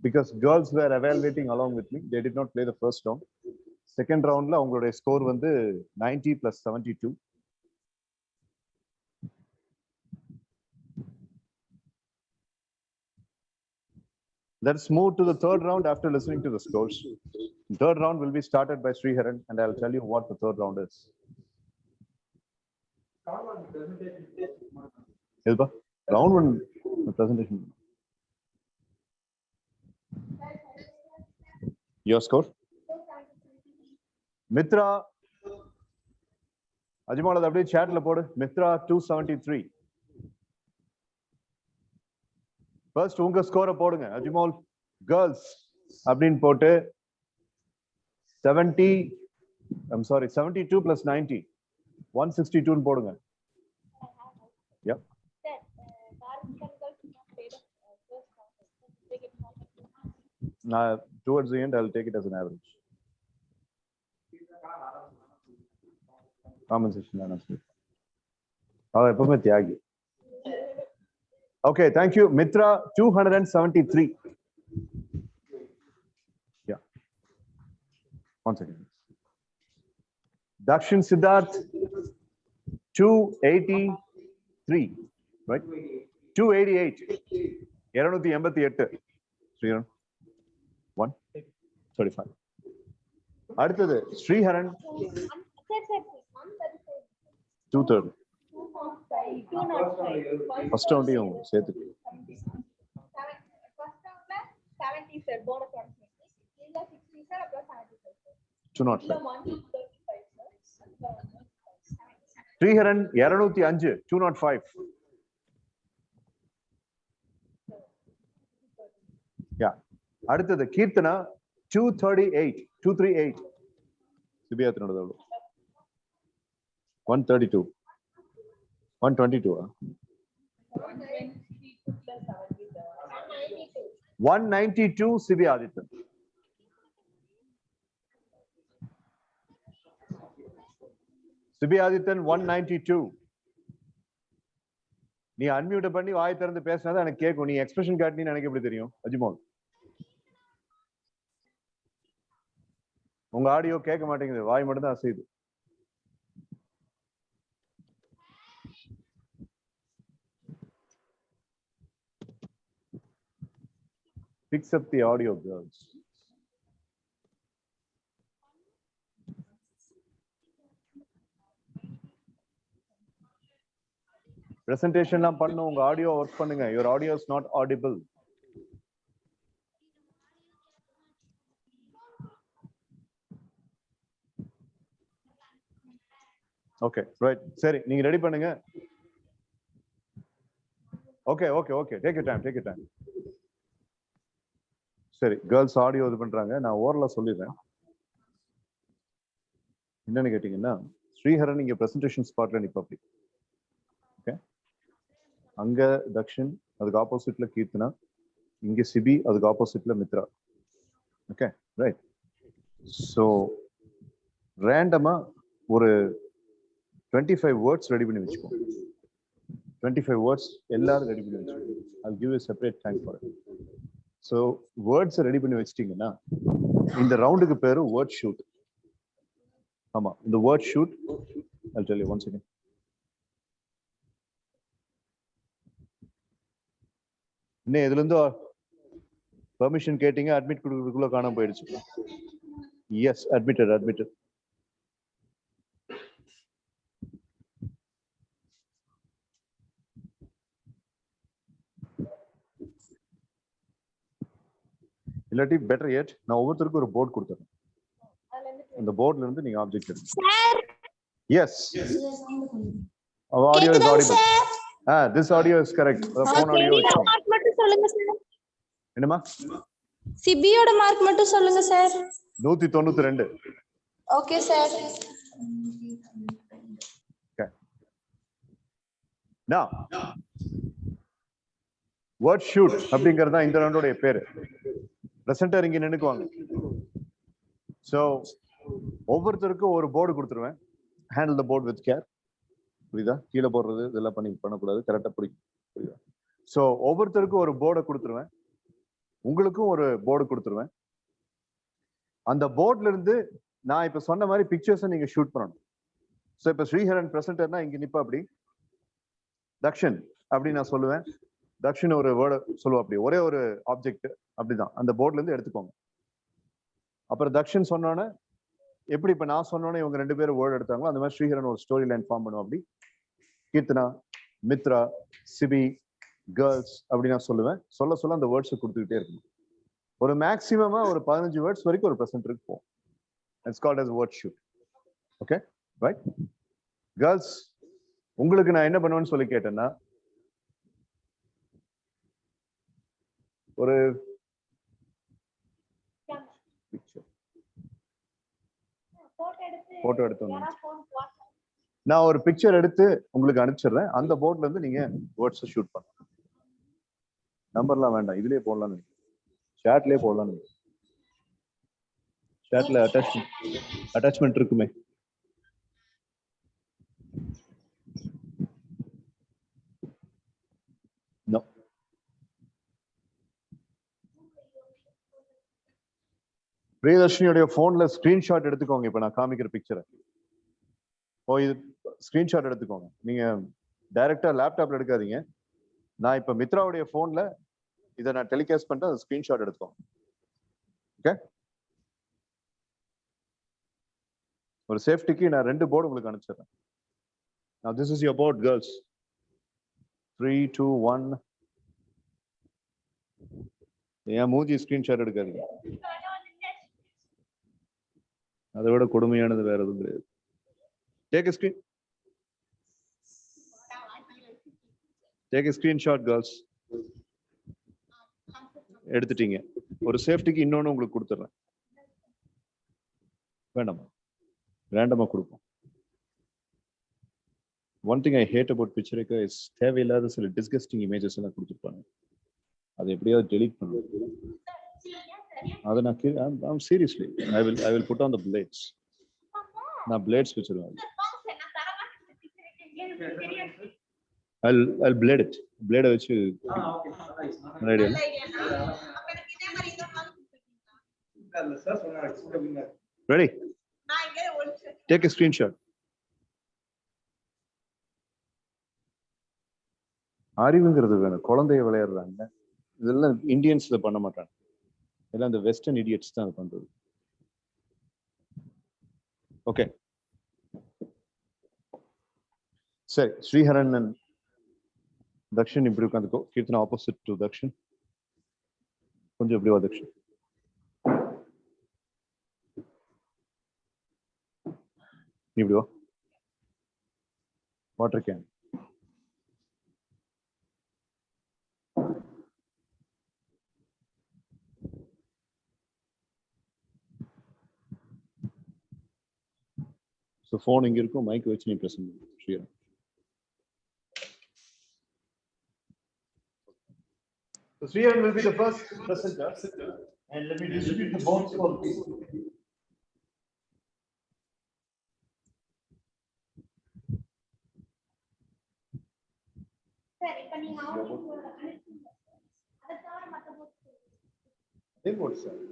Because girls were evaluating along with me, they did not play the first round. Second round la அவங்களுடைய ஸ்கோர் வந்து 90 plus 72. Let's move to the third round after listening to the scores. Third round will be started by Sriharan, and I'll tell you what the third round is. Hilba, round one presentation. Your score? Mitra, Ajmal, the update chat la podu. Mitra 273. First, unga score போடுங்க. Ajmal, girls அப்படினு போட்டு 72 plus 90. 162 னு போடுங்க. Yeah. Towards the end, I'll take it as an average. Compensation. Okay, thank you. Mitra 273. Yeah. One second. Dakshin Siddharth 283. Right? 288. 288. Sriharan 135. அடுத்தது Sriharan 230. First ரவுண்டையும் சேர்த்து 205. ஸ்ரீஹரன் 205 205. யா அடுத்தது Keerthana 238. சிபியாத்தினோட 132. 122. 192 Sibiadithan. Sibiadithan 192. நீ unmute பண்ணி வாய் திறந்து பேசினது எனக்கு கேட்கும். நீ எக்ஸ்பிரஷன் காட்டினு எனக்கு எப்படி தெரியும்? அஜ்மல், உங்க ஆடியோ கேட்க மாட்டேங்குது, வாய் மட்டும் தான் அசையுது. Fix up the audio, girls. Presentation லாம் பண்ணு, உங்க ஆடியோ ஒர்க் பண்ணுங்க. Your audio is not audible. Okay, right. சரி, நீங்க ரெடி பண்ணுங்க. Okay. Take your time. சரி, கேர்ள்ஸ் ஆடியோ இது பண்றாங்க. நான் ஓரலா சொல்லிடுறேன். என்னன்னு கேட்டீங்கன்னா, ஸ்ரீஹரன் இங்க பிரசன்டேஷன் ஸ்பாட்ல நிப்பாப்டி. ஓகே, அங்க தக்ஷன், அதுக்கு ஆப்போசிட்ல கீர்த்தனா, இங்க சிபி, அதுக்கு ஆப்போசிட்ல மித்ரா. Okay, right. ஸோ ரேண்டமா ஒரு 25 வேர்ட்ஸ் ரெடி பண்ணி வச்சுக்கோ. 25 வேர்ட்ஸ் எல்லாரும் ரெடி பண்ணி வச்சுக்கோ. I'll give you a separate time for it. So words ready பண்ணி வச்சிட்டீங்கன்னா இந்த ரவுண்டுக்கு பேரு வேர்ட் ஷூட். ஆமா, இந்த word shoot I'll tell you once again. இன்னும் இதுல இருந்து பெர்மிஷன் கேட்டீங்க, அட்மிட் கொடுக்கறதுக்குள்ள காணாம போயிடுச்சு. Yes, admitted. இல்லாட்டி பெட்டர் எட், நான் ஒவ்வொருத்தருக்கும் ஒரு போர்டு கொடுத்துறேன். அந்த போர்ட்ல இருந்து நீங்க ஆப்ஜெக்ட் எடுங்க. Yes, audio is audible. This audio is correct. Phone audio is. என்னமா? சிபியோட மார்க் மட்டும் சொல்லுங்க sir. 192. Okay sir. Okay. Now, word shoot அப்படிங்கிறது தான் இந்த ரவுண்டோட பேரு. பிரசன்டர் இங்க நின்னுக்குவாங்க. So ஒவ்வொருத்தருக்கும் ஒரு போர்டு கொடுத்துருவேன். Handle the board with care. புரியுதா? கீழே போடுறது இதெல்லாம் பண்ணக்கூடாது. கரெக்டா புரியுதா? So ஒவ்வொருத்தருக்கும் ஒரு போர்டை கொடுத்துருவேன். உங்களுக்கும் ஒரு போர்டு கொடுத்துருவேன். அந்த போர்ட்ல இருந்து நான் இப்ப சொன்ன மாதிரி பிக்சர்ஸை நீங்க ஷூட் பண்ணணும். ஸோ இப்ப ஸ்ரீஹரன் பிரசன்டர்னா இங்க நிப்பா அப்படி தக்ஷன் அப்படி நான் சொல்லுவேன். தக்ஷன் ஒரு வேர்டு சொல்லுவா அப்படி ஒரே ஒரு ஆப்ஜெக்ட் அப்படிதான் அந்த போர்ட்ல இருந்து எடுத்துக்கோங்க. அப்புறம் தக்ஷன் சொன்னோன்னே எப்படி இப்ப நான் சொன்னோன்னே இவங்க 2 பேரும் வேர்டு எடுத்தாங்களோ அந்த மாதிரி ஸ்ரீஹரன் ஒரு ஸ்டோரி லைன் ஃபார்ம் பண்ணுவோம். அப்படி கீர்த்தனா, மித்ரா, சிபி, கேர்ள்ஸ் அப்படி நான் சொல்லுவேன். சொல்ல அந்த வேர்ட்ஸை கொடுத்துக்கிட்டே இருக்கணும். ஒரு மேக்சிமமா ஒரு 15 வேர்ட்ஸ் வரைக்கும் ஒரு பிரசன்டருக்கு போகும். It's called as word shoot. Okay, right? Girls, உங்களுக்கு நான் என்ன பண்ணுவேன்னு சொல்லி கேட்டேன்னா ஒரு போட்டோ எடுத்து நான் ஒரு பிக்சர் எடுத்து உங்களுக்கு அனுப்பிச்சிடுறேன். அந்த போர்ட்ல இருந்து நீங்க வேர்ட்ஸ் ஷூட் பண்ணலாம். நம்பர்லாம் வேண்டாம், இதுலயே போடலாம். சாட்லயே போடலாம். சாட்ல அட்டாச்மெண்ட் இருக்குமே. No. பிரியதர்ஷினியோட போன்ல ஸ்கிரீன்ஷாட் எடுத்துக்கோங்க. இப்ப நான் காமிக்கிற பிக்சரை இது ஸ்கிரீன்ஷாட் எடுத்துக்கோங்க. நீங்க டைரக்டா லேப்டாப்ல எடுக்காதீங்க. நான் இப்ப மித்ராவுடைய போன்ல இதை நான் டெலிகாஸ்ட் பண்ணிட்டு அந்த ஸ்கிரீன்ஷாட் எடுத்துக்கோங்க. ஓகே, ஒரு சேஃப்டிக்கு நான் 2 போர்டு உங்களுக்கு அனுப்பிச்சிடுறேன். Now this is your board, girls. 3, 2, 1. ஏன் மூஞ்சி ஸ்கிரீன்ஷாட் எடுக்காதீங்க. அதை விட கொடுமையானது வேற எதுவும் கிடையாது. Take a screenshot, girls. எடுத்துட்டீங்க. ஒரு சேஃப்டிக்கு இன்னொன்னு உங்களுக்கு கொடுத்துறேன். வேண்டாமா, ரேண்டமா கொடுப்போம். One thing I hate about Pictureka is தேவையில்லாத சில டிஸ்கஸ்டிங் இமேஜஸ் எல்லாம் கொடுத்துருப்பாங்க. அதை எப்படியாவது டெலீட் பண்ணுவோம். அதை நான் seriously I will put on the blades. நான் blades வச்சிருவேன். I'll blade it. Blade வச்சு idea. Ready? Take a screenshot. அறிவுங்கிறது வேணும். குழந்தைய விளையாடுறாங்க. இதெல்லாம் இந்தியன்ஸ் இதை பண்ண மாட்டாங்க. எல்லாம் இந்த வெஸ்டர்ன் இடியட்ஸ் தான் பண்றது. ஓகே, சரி. ஸ்ரீஹரன் and தக்ஷன் இப்படி உட்காந்துக்கோ. Keerthana opposite to Dakshan. கொஞ்சம் எப்படி வா தக்ஷன். இப்படி வா. Water can. ஸோ ஃபோன் இங்கே இருக்கும், மைக் வச்சு நீ பிரசன்ட் பண்ணு. Sriharan. So Srihan will be the first presenter, and let me distribute the boards for people.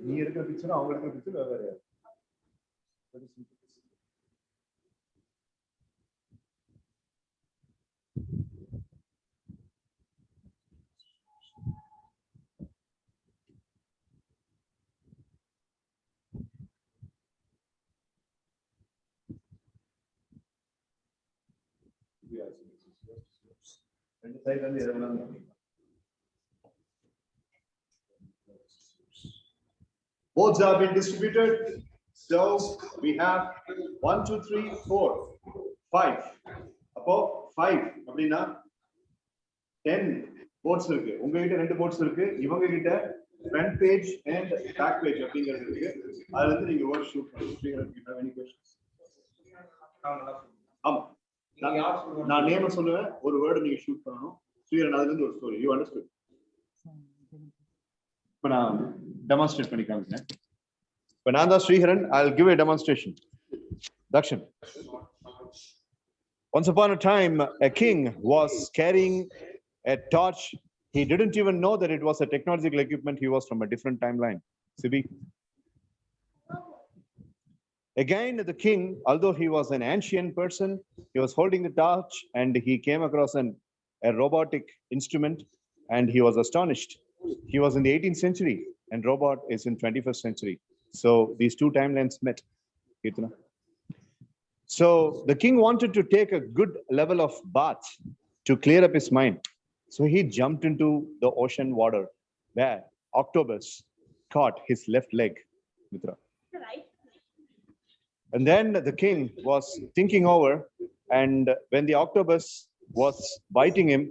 நீ இருக்கிற பிக்சர் அவங்க இருக்கிற பிக்சர் வேற. Boards have been distributed. So we have 1, 2, 3, 4, 5. Above 5. அப்படின்னா 10 boards இருக்கு. உங்ககிட்ட 2 boards இருக்கு. இவங்க கிட்ட front page and back page அப்படிங்கிறது இருக்கு. அதுல இருந்து நீங்க word shoot பண்ணலாம். Do you have any questions? ஆமா. நான் நேம் சொல்லுவேன், ஒரு வேர்ட் நீங்க ஷூட் பண்ணனும். ஸ்ரீரன் அதுல இருந்து ஒரு ஸ்டோரி. You understood? இப்ப நான் டெமான்ஸ்ட்ரேட் பண்ணி காமிக்கிறேன். இப்ப நான் தான் Sriharan. I'll give a demonstration. Dakshin. Once upon a time, a king was carrying a torch. He didn't even know that it was a technological equipment. He was from a different timeline. Sibi. Again, the king, although he was an ancient person, he was holding the torch and he came across a robotic instrument and he was astonished. He was in the 18th century and robot is in 21st century. So these two timelines met. Kirtana. So the king wanted to take a good level of bath to clear up his mind. So he jumped into the ocean water where octopus caught his left leg. Mitra. And then the king was thinking over, and when the octopus was biting him,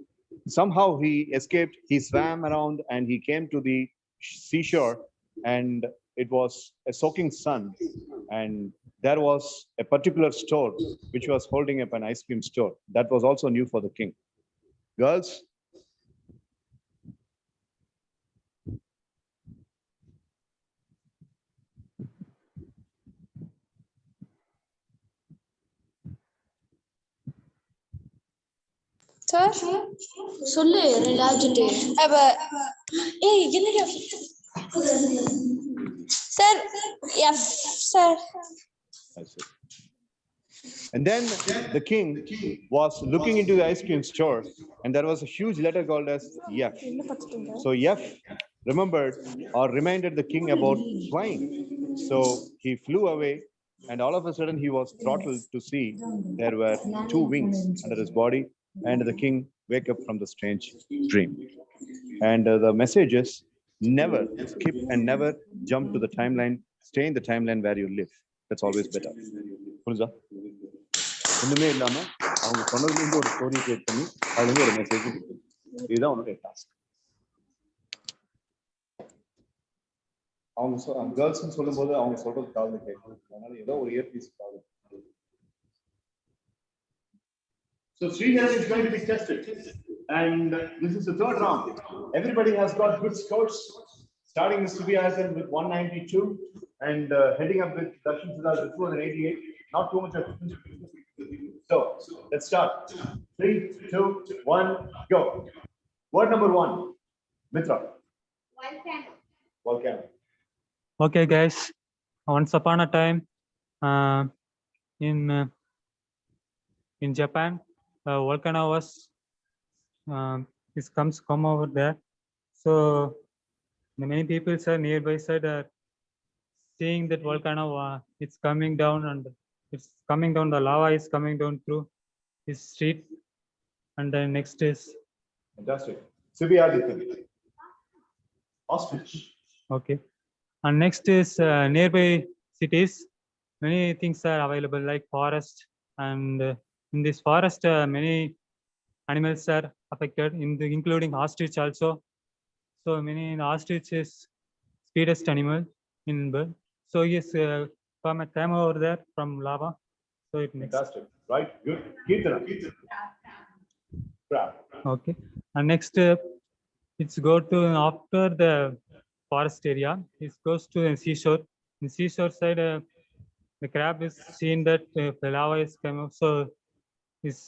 somehow he escaped. He swam around and he came to the seashore, and it was a soaking sun. And there was a particular store which was holding up an ice cream store. That was also new for the king. Girls, sir சொல்லு ரெண்டு object அப்ப ஏய் என்னடி sir F sir. and then the king was looking into the ice cream store, and there was a huge letter called as F. So F remembered or reminded the king about flying. So he flew away, and all of a sudden he was throttled to see there were two wings under his body, and the king wake up from the strange dream. And the message is never skip and never jump to the timeline. Stay in the timeline where you live. That's always better. புரிஞ்சா? ஒண்ணுமே இல்லாம அவங்க சொன்னதுல இருந்து ஒரு story create பண்ணி அதுல இருந்து ஒரு மெசேஜ் கொடுக்கணும். இதுதான் உன்னுடைய டாஸ்க். அவங்க கேர்ள்ஸ் சொல்லும்போது அவங்க சொல்றது காதுல கேட்கணும். அதனால ஏதோ ஒரு இயர்பீஸ் காது. So Sriharan is going to be tested, and this is the third round. Everybody has got good scores. Starting with Subiasan with 192 and heading up with Dakshin Siddharth with 288. Not too much of so let's start. 3, 2, 1, go. Word number 1, Mitra. Volcano. Volcano. Okay, guys. Once upon a time, in Japan, volcano was come over there. So many people are nearby side are seeing that volcano. It's coming down and it's coming down. The lava is coming down through this street, and then next is Fantastic. Subiadithan. Ostrich. okay, and next is nearby cities. Many things are available like forest, and in this forest many animals are affected, including ostrich also. So many ostrich is speediest animal in bird. So yes, came over there from lava. So it makes Fantastic. Right. Good. Kirtana. Crab. okay. And next it's go to after the forest area. It goes to the seashore. In seashore side, the crab is seen that the lava is come up. So is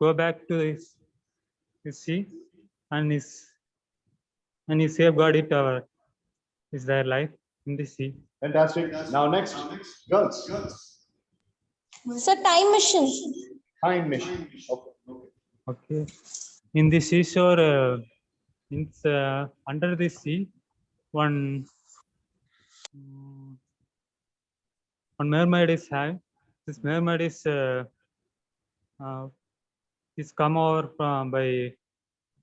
go back to his sea and is safeguard it is their life in the sea. Fantastic. Now next, girls. Sir, time machine. Time machine. Okay. Okay. In the seashore, it's under the sea, one mermaid is having. This mermaid is come over from by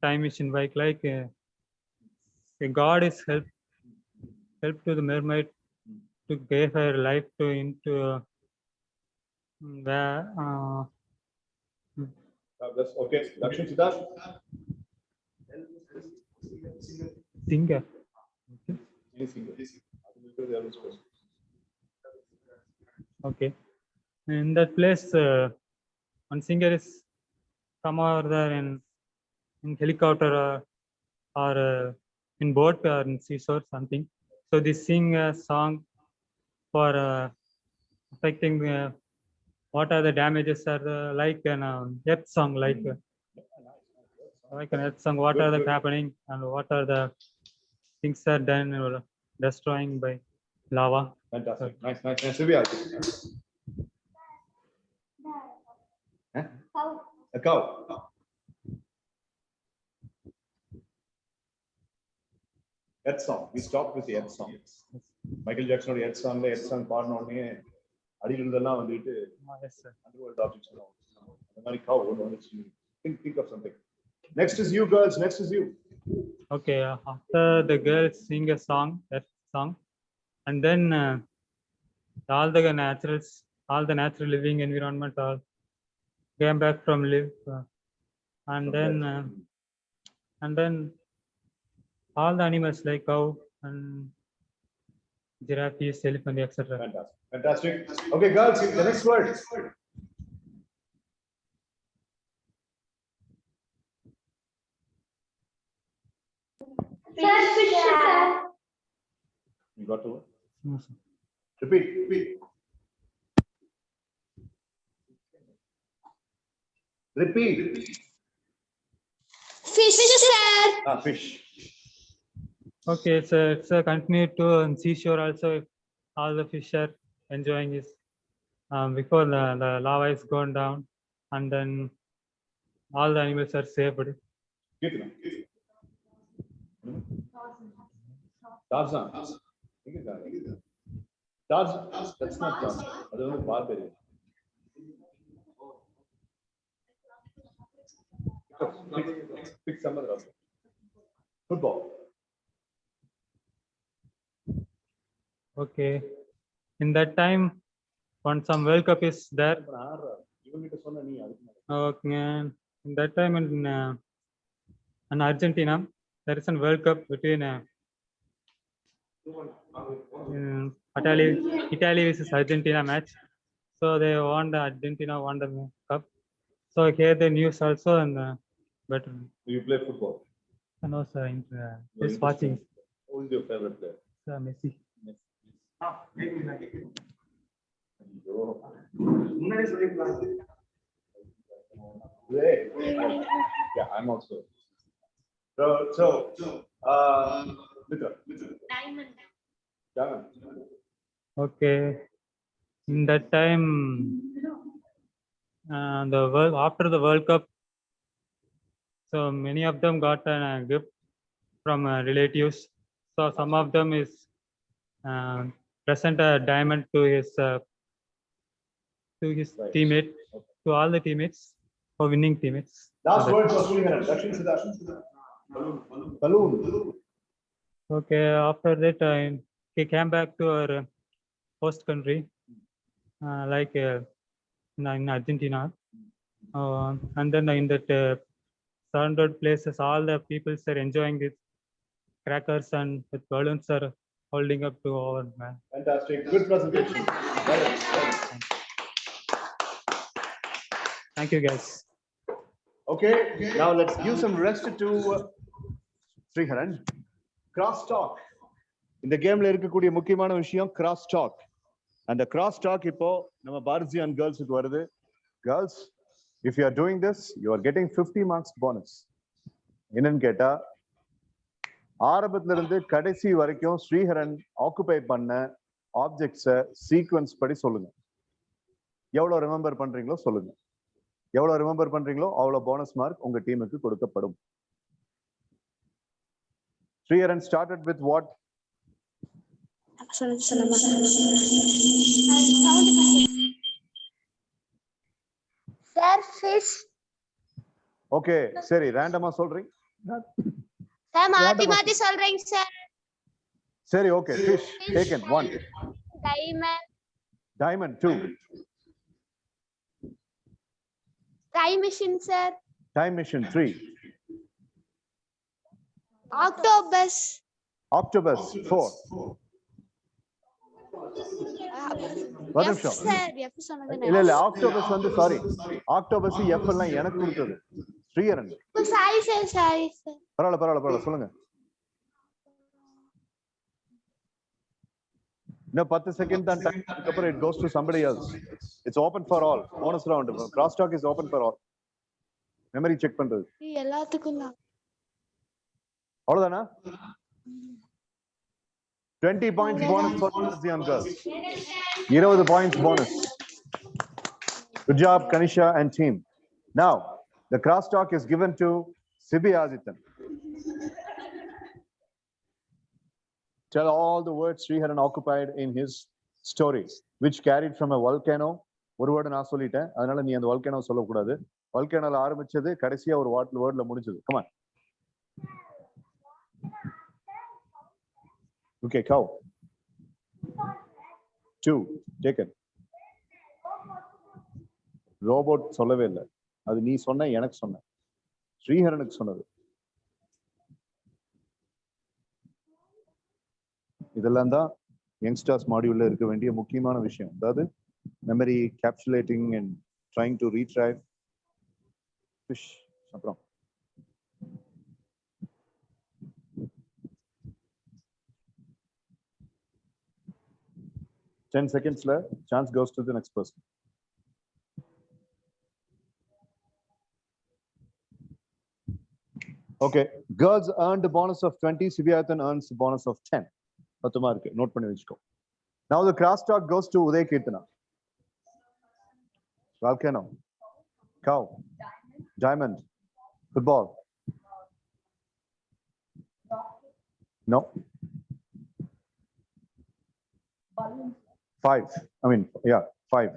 time machine bike, like a god is help to the mermaid to give her life to into where That's okay. Dakshin Siddharth. singer. Okay. Any singer. Okay. In that place, one singer is come over there in helicopter or in boat or in seashore something. So they sing a song for affecting what are the damages are like an earth song, like an earth song. What are the happening and what are the things are done or destroying by lava. Fantastic. Nice. Sylvia. Huh? A cow. Earth song. We stopped with the earth song. Michael Jackson earth song பாடன உடனே அடியில இருந்தெல்லாம் வந்துட்டு Yes, sir. underworld objects எல்லாம் அந்த மாதிரி cow ஒன்னு வந்துச்சு. Think of something. Next is you girls. Next is you. Okay, after the girls sing a song, that song, and then all the natural living environment all came back from live, and then all the animals like cow and giraffe, elephant, etc. Fantastic. Okay, girls, the next word. You got to word? No, sir. Repeat. Fish, sir. Fish. Okay, it's a continue to seashore also. All the fish are enjoying this before the lava is gone down, and then all the animals are saved. Tarzan. That's not Tarzan. That's only barbarian. Pick some other. Football. Okay, in that time, when some World Cup is there. Okay, in that time in Argentina, there is a World Cup between Italy versus Argentina match. So they won Argentina won the cup. So here the news also and better. You play football. No, sir, just watching. Who is your favorite player? Sir, Messi. Yeah, I'm also. Mitra. Diamond. Okay, in that time, after the World Cup, so many of them got a gift from relatives. So some of them is present a diamond to his Right. teammate, to all the teammates, for winning teammates. Last word for Sriharan. Balloon. Okay, after that, he came back to our host country, like in Argentina, and then in that surrounded places, all the people are enjoying this crackers and with balloons are holding up to our man. Fantastic. Good presentation. Thank you, guys. Okay, now let's give some rest to Sriharan. Cross talk. In the game, இருக்கக்கூடிய முக்கியமான விஷயம் cross talk. And the cross talk இப்போ நம்ம Bharathi and girls க்கு வருது. Girls, if you are doing this, you are getting 50 marks bonus. என்னன்னு கேட்டா ஆரம்பத்துல இருந்து கடைசி வரைக்கும் ஸ்ரீஹரன் ஆக்குபை பண்ண ஆப்ஜெக்ட்ஸை சீக்வன்ஸ் படி சொல்லுங்க. எவ்வளவு ரிமெம்பர் பண்றீங்களோ சொல்லுங்க. எவ்வளவு ரிமெம்பர் பண்றீங்களோ அவ்வளவு போனஸ் மார்க் உங்க டீமுக்கு கொடுக்கப்படும். Sriharan started with what? Sir, fish. Okay, சரி ரேண்டமா சொல்றீங்க. Sir, மாத்தி சொல்றீங்க sir. சரி, okay, fish taken 1. Diamond 2. Time machine, sir. Time machine 3. Octopus 4. ஒரு நிமிஷம். இல்ல இல்ல ஆக்டோபஸ் வந்து சாரி ஆக்டோபஸ் எஃப் எல்லாம் எனக்கு கொடுத்தது ஸ்ரீஹரன். பரவாயில்ல சொல்லுங்க. இன்னும் 10 செகண்ட் தான் டைம். அதுக்கப்புறம் it goes to somebody else. It's open for all. Bonus round. Crosstalk is open for all. Memory check பண்றது எல்லாத்துக்கும் தான். அவ்வளவுதானா? 20 points bonus for Brazilian girls. 20 points bonus. Good job, Kanisha and team. Now, the crosstalk is given to Sibi Adityan. Tell all the words Sriharan occupied in his story, which carried from a volcano. ஒரு word நான் சொல்லிட்டேன், அதனால நீ அந்த volcano சொல்லக்கூடாது. volcanoல ஆரம்பிச்சது கடைசியா ஒரு வேர்ட்ல முடிஞ்சது. Come on. Okay, cow. 2, take it. Robot சொல்லவே இல்லை, அது நீ சொன்ன, எனக்கு சொன்ன, ஸ்ரீஹரனுக்கு சொன்னது. இதெல்லாம் தான் யங்ஸ்டர்ஸ் மாடியூல்ல இருக்க வேண்டிய முக்கியமான விஷயம். அதாவது memory encapsulating and trying to retrieve. Fish அப்புறம் ten seconds left. Chance goes to the next person. Okay, girls earned a bonus of 20. Sivyathan earns a bonus of 10. Note panni vechko. Now the crosstalk goes to Uday Kirtana. Volcano, cow, diamond, football. No. 5. I mean, yeah, 5.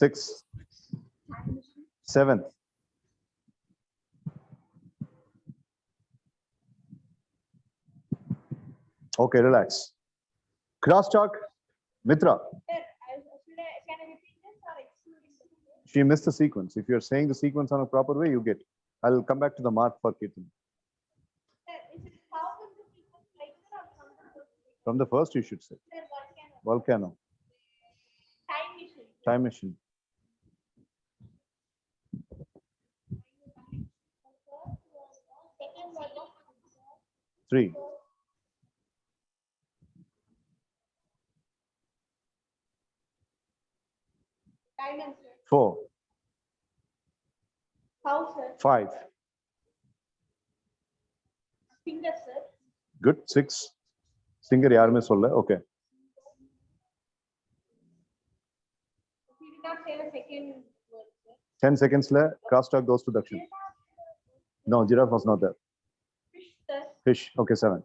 6. 7. Okay, relax. Crosstalk, Mitra. She missed the sequence. If you're saying the sequence on a proper way, you get. I'll come back to the mark for Kirtan. From the first, you should say. Volcano. Time machine. 3. Diamond, sir. 4. House, sir. 5. Finger, sir. Good. 6. Singer yarume solla. Okay. He did not say the second word, sir. 10 seconds left. Crosstalk goes to Dakshin. No, giraffe was not there. Fish, sir. Fish. Okay, 7.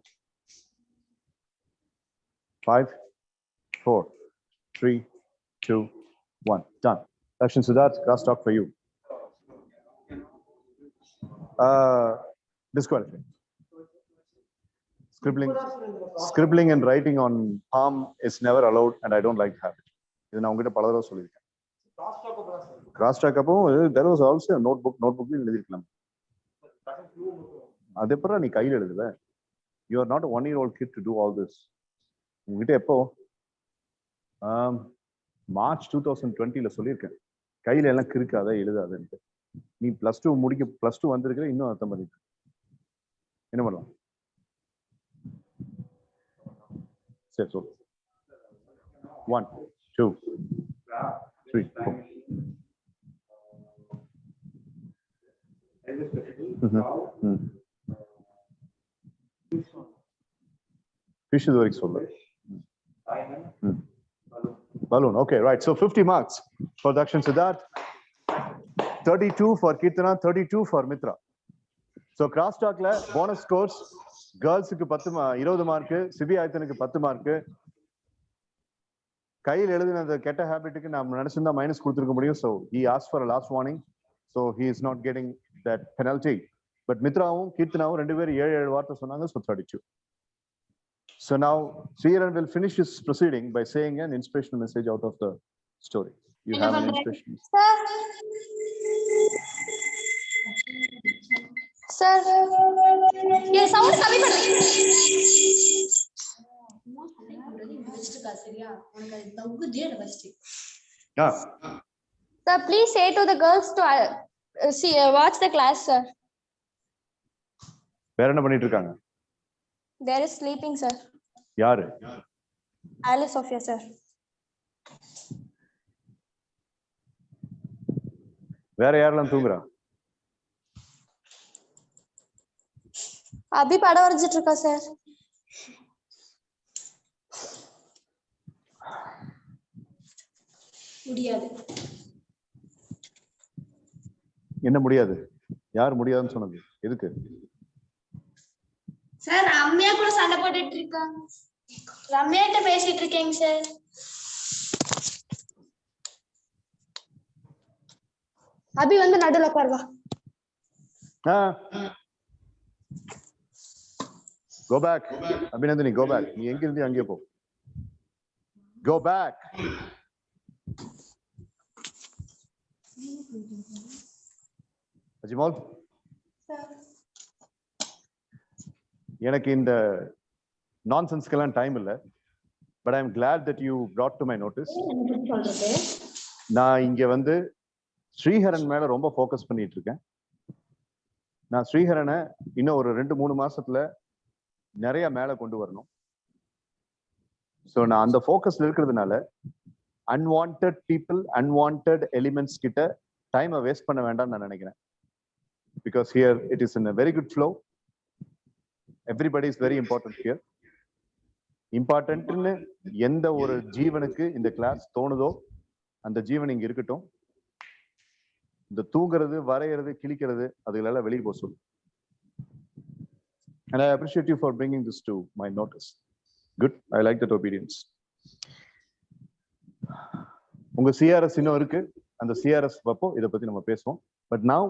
5, 4, 3, 2, 1. Done. Dakshin Siddharth, crosstalk for you. Disqualified. Scribbling and writing on palm is never allowed, and I don't like the habit. இது நான் உங்ககிட்ட பல தடவை சொல்லியிருக்கேன். Crosstalk அப்போ there was also a notebook. Notebookல எழுதிருக்கலாம். அது எப்பறம் நீ கையில எழுதுவ? You are not a 1-year-old kid to do all this. உங்ககிட்ட எப்போ மார்ச் 2020ல சொல்லியிருக்கேன், கையில எல்லாம் கிறுக்காத எழுதாதுன்ட்டு. நீ +2 வந்திருக்கிற, இன்னும் அர்த்தம் பண்ணிட்டு என்ன பண்ணலாம்? சரி சொல்லு. 1, 2, 3, 4. Fish is வரைக்கும் சொல்லு. Balloon. Okay, right. So 50 marks for Dakshin Siddharth, 32 for Kirtana, 32 for Mitra. So crosstalkல bonus scores girls-க்கு 20 மார்க், சிபி ஆயத்தனுக்கு 10 மார்க். கையில் எழுதின அந்த கெட்ட ஹேபிட்டுக்கு நாம் நினைச்சிருந்தா மைனஸ் கொடுத்துருக்க முடியும். So he asked for a last warning, so he is not getting that penalty. But மித்ராவும் கீர்த்தனாவும் 2 பேரும் 7 வார்த்தை சொன்னாங்க. So 32. So now Sriharan will finish his proceeding by saying an inspirational message out of the story. You have an inspiration. Sir A sound கம்மி பண்ணு. Sir, please say to the girls to watch the class, sir. வேற என்ன பண்ணிட்டு இருக்காங்க? There is sleeping, sir. யாரு? Alice Sophia, sir. வேற யாரெல்லாம் தூங்குறா? அபி படம் வரைஞ்சிட்டு இருக்கா சார். முடியாது. என்ன முடியாது? யார் முடியாதுன்னு சொன்னது? எதுக்கு? சார் ரம்யா கூட சண்டை போட்டுட்டு இருக்காங்க. ரம்யா கிட்ட பேசிட்டு இருக்கேங்க சார். அபி வந்து நடுவுல உட்காருவா. Go back. அபிநந்தினி, go back. நீ எங்க இருந்து அங்கே போ. Go back. அஜிமால், எனக்கு இந்த நான்சென்ஸ்க்கெல்லாம் டைம் இல்லை. But I am glad that you brought to my notice. நான் இங்க வந்து ஸ்ரீஹரன் மேல ரொம்ப ஃபோக்கஸ் பண்ணிட்டு இருக்கேன். நான் ஸ்ரீஹரனை இன்னும் ஒரு 2-3 மாசத்துல நிறைய மேல கொண்டு வரணும். ஸோ நான் அந்த ஃபோக்கஸ்ல இருக்கிறதுனால அன்வான்ட் பீப்புள், அன்வான்ட் எலிமெண்ட்ஸ் கிட்ட டைமை வேஸ்ட் பண்ண வேண்டாம்னு நான் நினைக்கிறேன். Because here it is in a very good flow. Everybody is very important here. இம்பார்ட்டன்ட்னு எந்த ஒரு ஜீவனுக்கு இந்த கிளாஸ் தோணுதோ அந்த ஜீவன் இங்க இருக்கட்டும். இந்த தூங்குறது, வரைகிறது, கிழிக்கிறது அதுகளெல்லாம் வெளியே போக சொல்லு. And I appreciate you for bringing this to my notice. Good. I like that obedience. உங்க சிஆர்எஸ் இன்னும் இருக்கு. அந்த சிஆர்எஸ் அப்போ இதை பத்தி நம்ம பேசுவோம். But now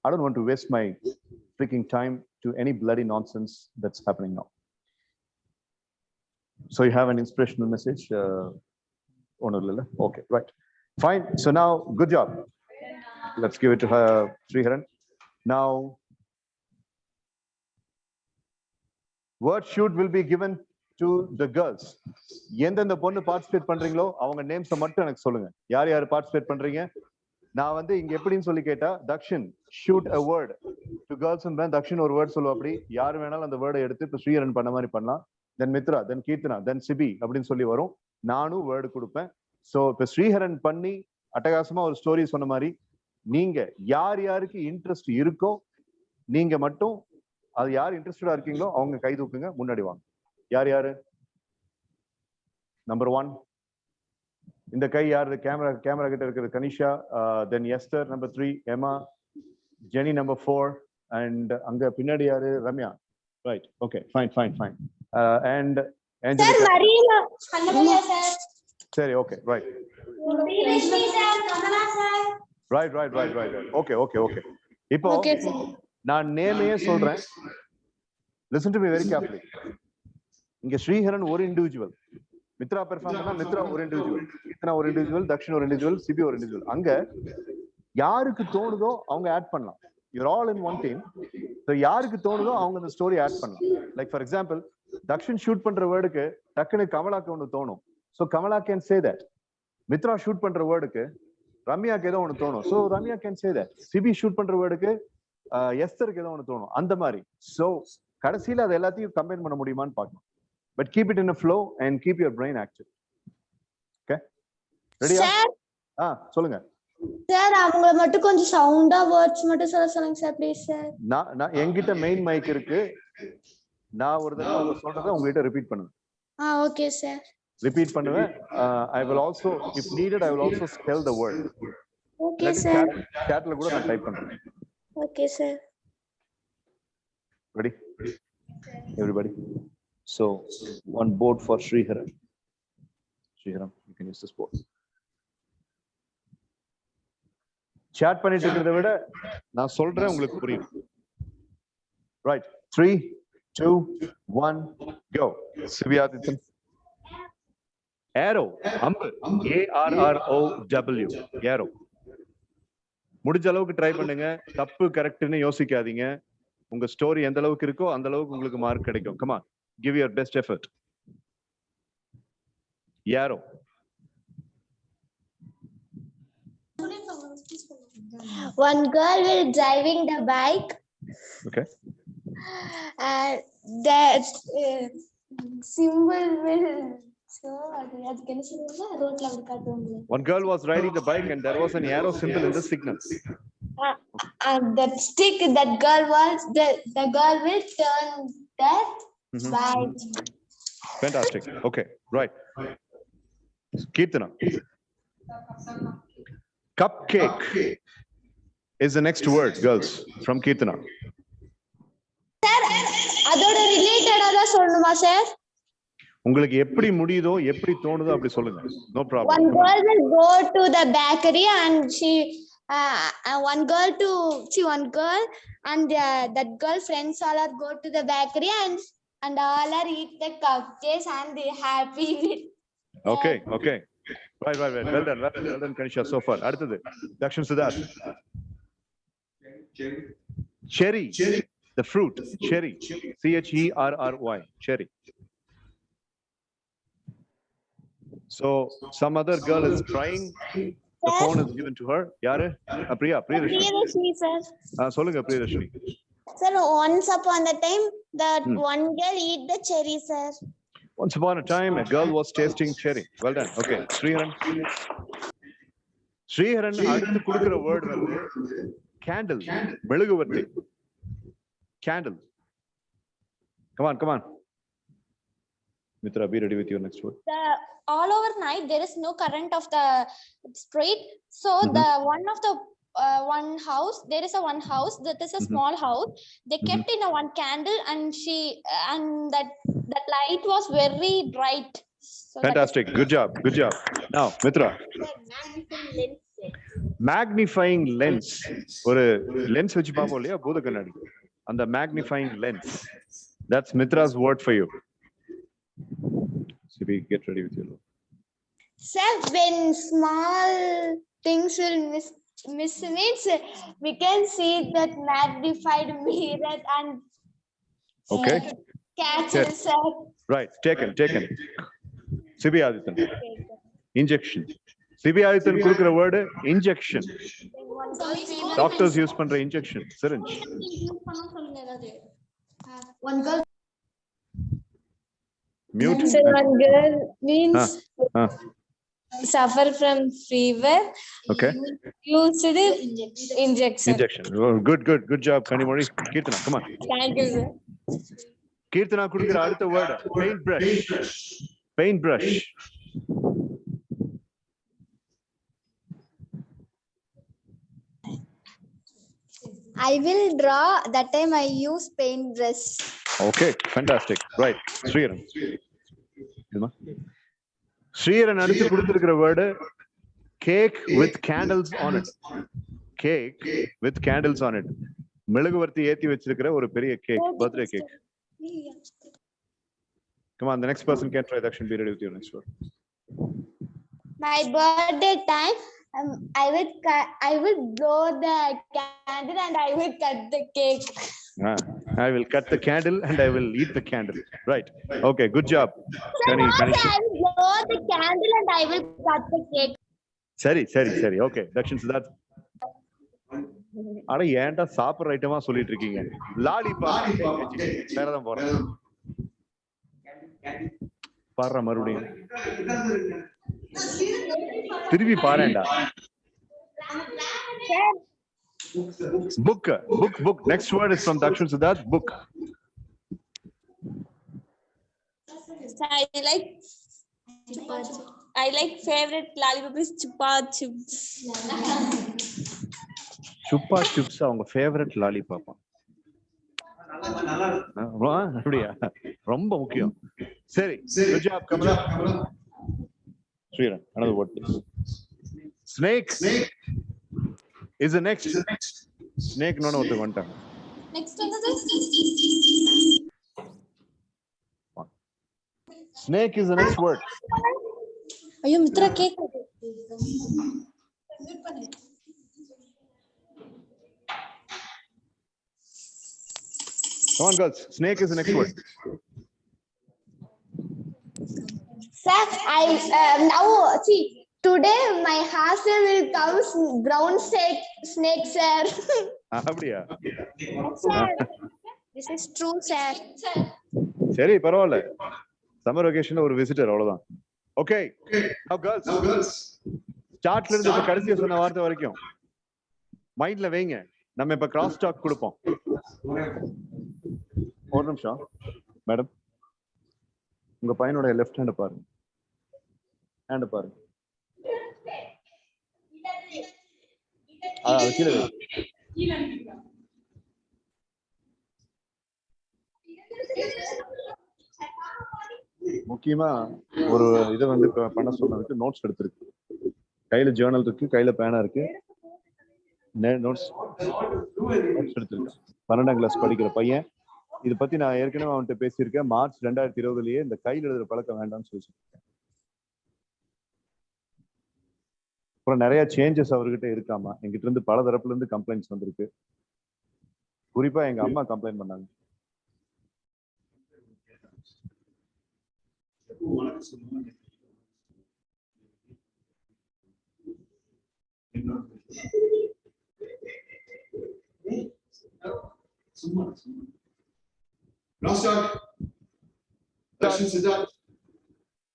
I don't want to waste my freaking time to any bloody nonsense that's happening now. So you have an inspirational message? Okay, right. Fine. So now, good job. Let's give it to her, Sriharan. Now, word shoot will be given to the girls. எந்தெந்த பொண்ணு participate பண்றீங்களோ அவங்க names மட்டும் எனக்கு சொல்லுங்க. யார் யார் participate பண்றீங்க? நான் வந்து இங்க எப்படின்னு சொல்லி கேட்டா, Dakshan shoot a word to girls and then Dakshan ஒரு வேர்ட் சொல்லுவா. அப்படி யார் வேணாலும் அந்த வேர்டை எடுத்து இப்ப ஸ்ரீஹரன் பண்ண மாதிரி பண்ணலாம். தென் மித்ரா, தென் கீர்த்தனா, தென் சிபி அப்படின்னு சொல்லி வரும். நானும் வேர்டு கொடுப்பேன். ஸோ இப்ப ஸ்ரீஹரன் பண்ணி அட்டகாசமா ஒரு ஸ்டோரி சொன்ன மாதிரி நீங்க யார் யாருக்கு இன்ட்ரெஸ்ட் இருக்கோ நீங்க மட்டும் அது யார் இன்ட்ரெஸ்டடா இருக்கீங்களோ அவங்க கை தூக்குங்க, முன்னாடி வாங்க. யார் யாரு? நம்பர் 1 இந்த கை யாரு? கேமரா கிட்ட இருக்கிறது Kanisha, then Esther number 3, Emma, Jenny number 4, and அங்க பின்னாடி யாரு? Ramya. Right, okay, fine fine fine. And sir Marina கண்ணமலையா சார். சரி, okay, right. Sreelakshmi sir, Kamala sir. Right right right right okay okay okay. இப்போ நான் நேமையே சொல்றேன். Listen to me very carefully. இங்க ஸ்ரீஹரன் ஒரு இண்டிவிஜுவல், மித்ரா பெர்ஃபார்ம் பண்ணா மித்ரா ஒரு இண்டிவிஜுவல், கீர்த்தனா ஒரு இண்டிவிஜுவல், தக்ஷன் ஒரு இண்டிவிஜுவல், சிபி ஒரு இண்டிவிஜுவல். அங்க யாருக்கு தோணுதோ அவங்க ஆட் பண்ணலாம். You're all in one team. So யாருக்கு தோணுதோ அவங்க அந்த ஸ்டோரி ஆட் பண்ணலாம். Like for example, Dakshan shoot பண்ற வேர்டுக்கு டக்குன்னு கமலாக்கு ஒன்று தோணும். So Kamala can say that. Mithra shoot பண்ற வேர்டுக்கு ரம்யாக்கு ஏதோ ஒன்று தோணும். So Ramya can say that. Sibi shoot பண்ற வேர்டுக்கு எஸ்தருக்கு ஏதோ ஒன்று தோணும். அந்த மாதிரி. ஸோ கடைசியில் அது எல்லாத்தையும் கம்பைன் பண்ண முடியுமான்னு பார்க்கணும். But keep it in a flow and keep your brain active. Okay? Ready? Sir. சொல்லுங்க. சார் அவங்கள மட்டும் கொஞ்சம் சவுண்டா வேர்ட்ஸ் மட்டும் சொல்லுங்க சார் ப்ளீஸ் சார். நான் என்கிட்ட மெயின் மைக் இருக்கு. நான் ஒரு தடவை அவங்க சொல்றதை உங்ககிட்ட ரிப்பீட் பண்ணுவேன். Okay sir. ரிப்பீட் பண்ணுவேன். I will also, if needed, I will also spell the word. Okay sir. Chatல கூட நான் டைப் பண்றேன். Okay sir. Ready? Everybody. So one board for Sriharan. Sriharan, you can use this board. Chat பண்ணிட்டு இருக்கிறத விட நான் சொல்றேன் உங்களுக்கு புரியும். Right. 3, 2, 1, go. சிவியாதித்தன். Arrow. அம்பு. ARROW. Arrow. முடிஞ்ச அளவுக்கு ட்ரை பண்ணுங்க. தப்பு கரெக்ட்னு யோசிக்காதீங்க. உங்க ஸ்டோரி எந்த அளவுக்கு இருக்கோ அந்த அளவுக்கு உங்களுக்கு மார்க் கிடைக்கும். Come on, give your best effort. Yarrow. One girl will driving the bike. Okay. And that symbol will show. One girl was riding the bike and there was an arrow symbol in the signal. That stick that girl was the girl will turn that bike. Fantastic. Okay, right. Kirtana. Cupcake is the next word, girls, from Kirtana. Sir, அதோட ரிலேட்டடா தான் சொல்லணுமா sir? உங்களுக்கு எப்படி முடியுதோ எப்படி தோணுதோ அப்படி சொல்லுங்க. No problem. One girl will go to the bakery and one girl and that girl friends all are go to the bakery and all are eat the cupcakes and they happy with. Okay. Right. Well done, Kanisha, so far. அடுத்தது Dakshin Siddharth. Cherry. The fruit, cherry. CHERRY, cherry. So some other girl is crying. The phone is given to her. Yaru? Priya Rashmi. Priyadashini, sir. Solunga Priya Rashmi. Sir, once upon a time, that one girl eat the cherry, sir. Once upon a time, a girl was tasting cherry. Well done. Okay, Sriharan. அடுத்து கொடுக்கிற word வந்து candle, மெழுகுவர்த்தி. Candle. Come on. Mitra, be ready with your next word. All over night there is no current of the street, so the one house, there is a one house that is a small house, they kept in a one candle and that light was very bright. So fantastic. Good job. Now Mitra. Magnifying lens. ஒரு lens வச்சு பாப்போம் இல்லையா, பூத கண்ணாடி. And the magnifying lens. That's Mitra's word for you. Sibi, get ready with your word. Sir, when small things will miss means we can see that magnified mirror and okay, catch it, sir. Right, taken. Sibi Adithan. Injection. Sibi Adithan கொடுக்கிற word injection. Doctors use பண்ற injection, syringe. One girl. Mute. So one girl means suffer from fever. Okay. Use the injection. Oh, good job, Kanimori. Kirtana, come on. Thank you, sir. Kirtana கொடுக்கிற அடுத்த word paintbrush. I will draw. That time I use paintbrush. Okay, fantastic. Right, Sriharan. Sriharan அடுத்து கொடுத்திருக்கிற word cake with candles on it. Cake with candles on it. மெழுகுவர்த்தி ஏத்தி வச்சிருக்கிற ஒரு பெரிய cake, birthday cake. Come on, the next person can try. That should be ready with your next word. My birthday time, I will blow the candle and I will cut the cake. I will cut the candle and I will eat the candle. Right. Okay, good job. I will blow the candle and I will cut the cake. Sari. Okay, Dakshin Siddharth. ஆனா ஏன்டா சாப்பிடுற ஐட்டமா சொல்லிட்டு இருக்கீங்க? Lollipop வேறதான் போறேன். பாடுற மறுபடியும் திருப்பி பாருடா. Book. Next word is from Dakshin Siddharth. Book. I like favorite lollipop is Chupa Chups. Chupa Chups அவங்க ஃபேவரட் லாலிபாப். அப்படியா? ரொம்ப முக்கியம். சரி, good job, Kamala. Sriharan, another word please. Snake is the next. Snake no ஒருத்தர் வந்துட்டாங்க. Next another. Snake is the next word. ஐயோ மித்ரா கேக். Come on, girls. Snake is the next word. Sir, I now see today my hostel will come brown snake, sir. அப்படியா? Sir, this is true, sir. சரி, பரவாயில்ல. Summer vacation ஒரு visitor அவ்வளவுதான். Okay. Now girls. ஸ்டார்ட்ல இருந்து இப்ப கடைசியா சொன்ன வார்த்தை வரைக்கும் மைண்ட்ல வைங்க. நம்ம இப்ப கிராஸ் டாக் கொடுப்போம். ஒரு நிமிஷம் மேடம், உங்க பையனோட லெஃப்ட் ஹேண்ட் பாருங்க. ஹேண்ட் பாருங்க. அது கீழே வை. முக்கியமா ஒரு இதை வந்து பண்ண சொன்னதுக்கு நோட்ஸ் எடுத்திருக்கு. கையில ஜேர்னல் இருக்கு, கையில பேனா இருக்கு, நோட்ஸ் எடுத்திருக்கு. 12ஆம் கிளாஸ் படிக்கிற பையன். இதை பத்தி நான் ஏற்கனவே அவன்கிட்ட பேசியிருக்கேன். மார்ச் 2020லயே இந்த கையில் எழுதுற பழக்கம் வேண்டாம்னு சொல்லியிருக்கேன். அப்புறம் நிறைய சேஞ்சஸ் அவர்கிட்ட இருக்காமா. எங்கிட்ட இருந்து பல தரப்புல இருந்து கம்ப்ளைண்ட்ஸ் வந்திருக்கு. குறிப்பா எங்க அம்மா கம்ப்ளைண்ட் பண்ணாங்க.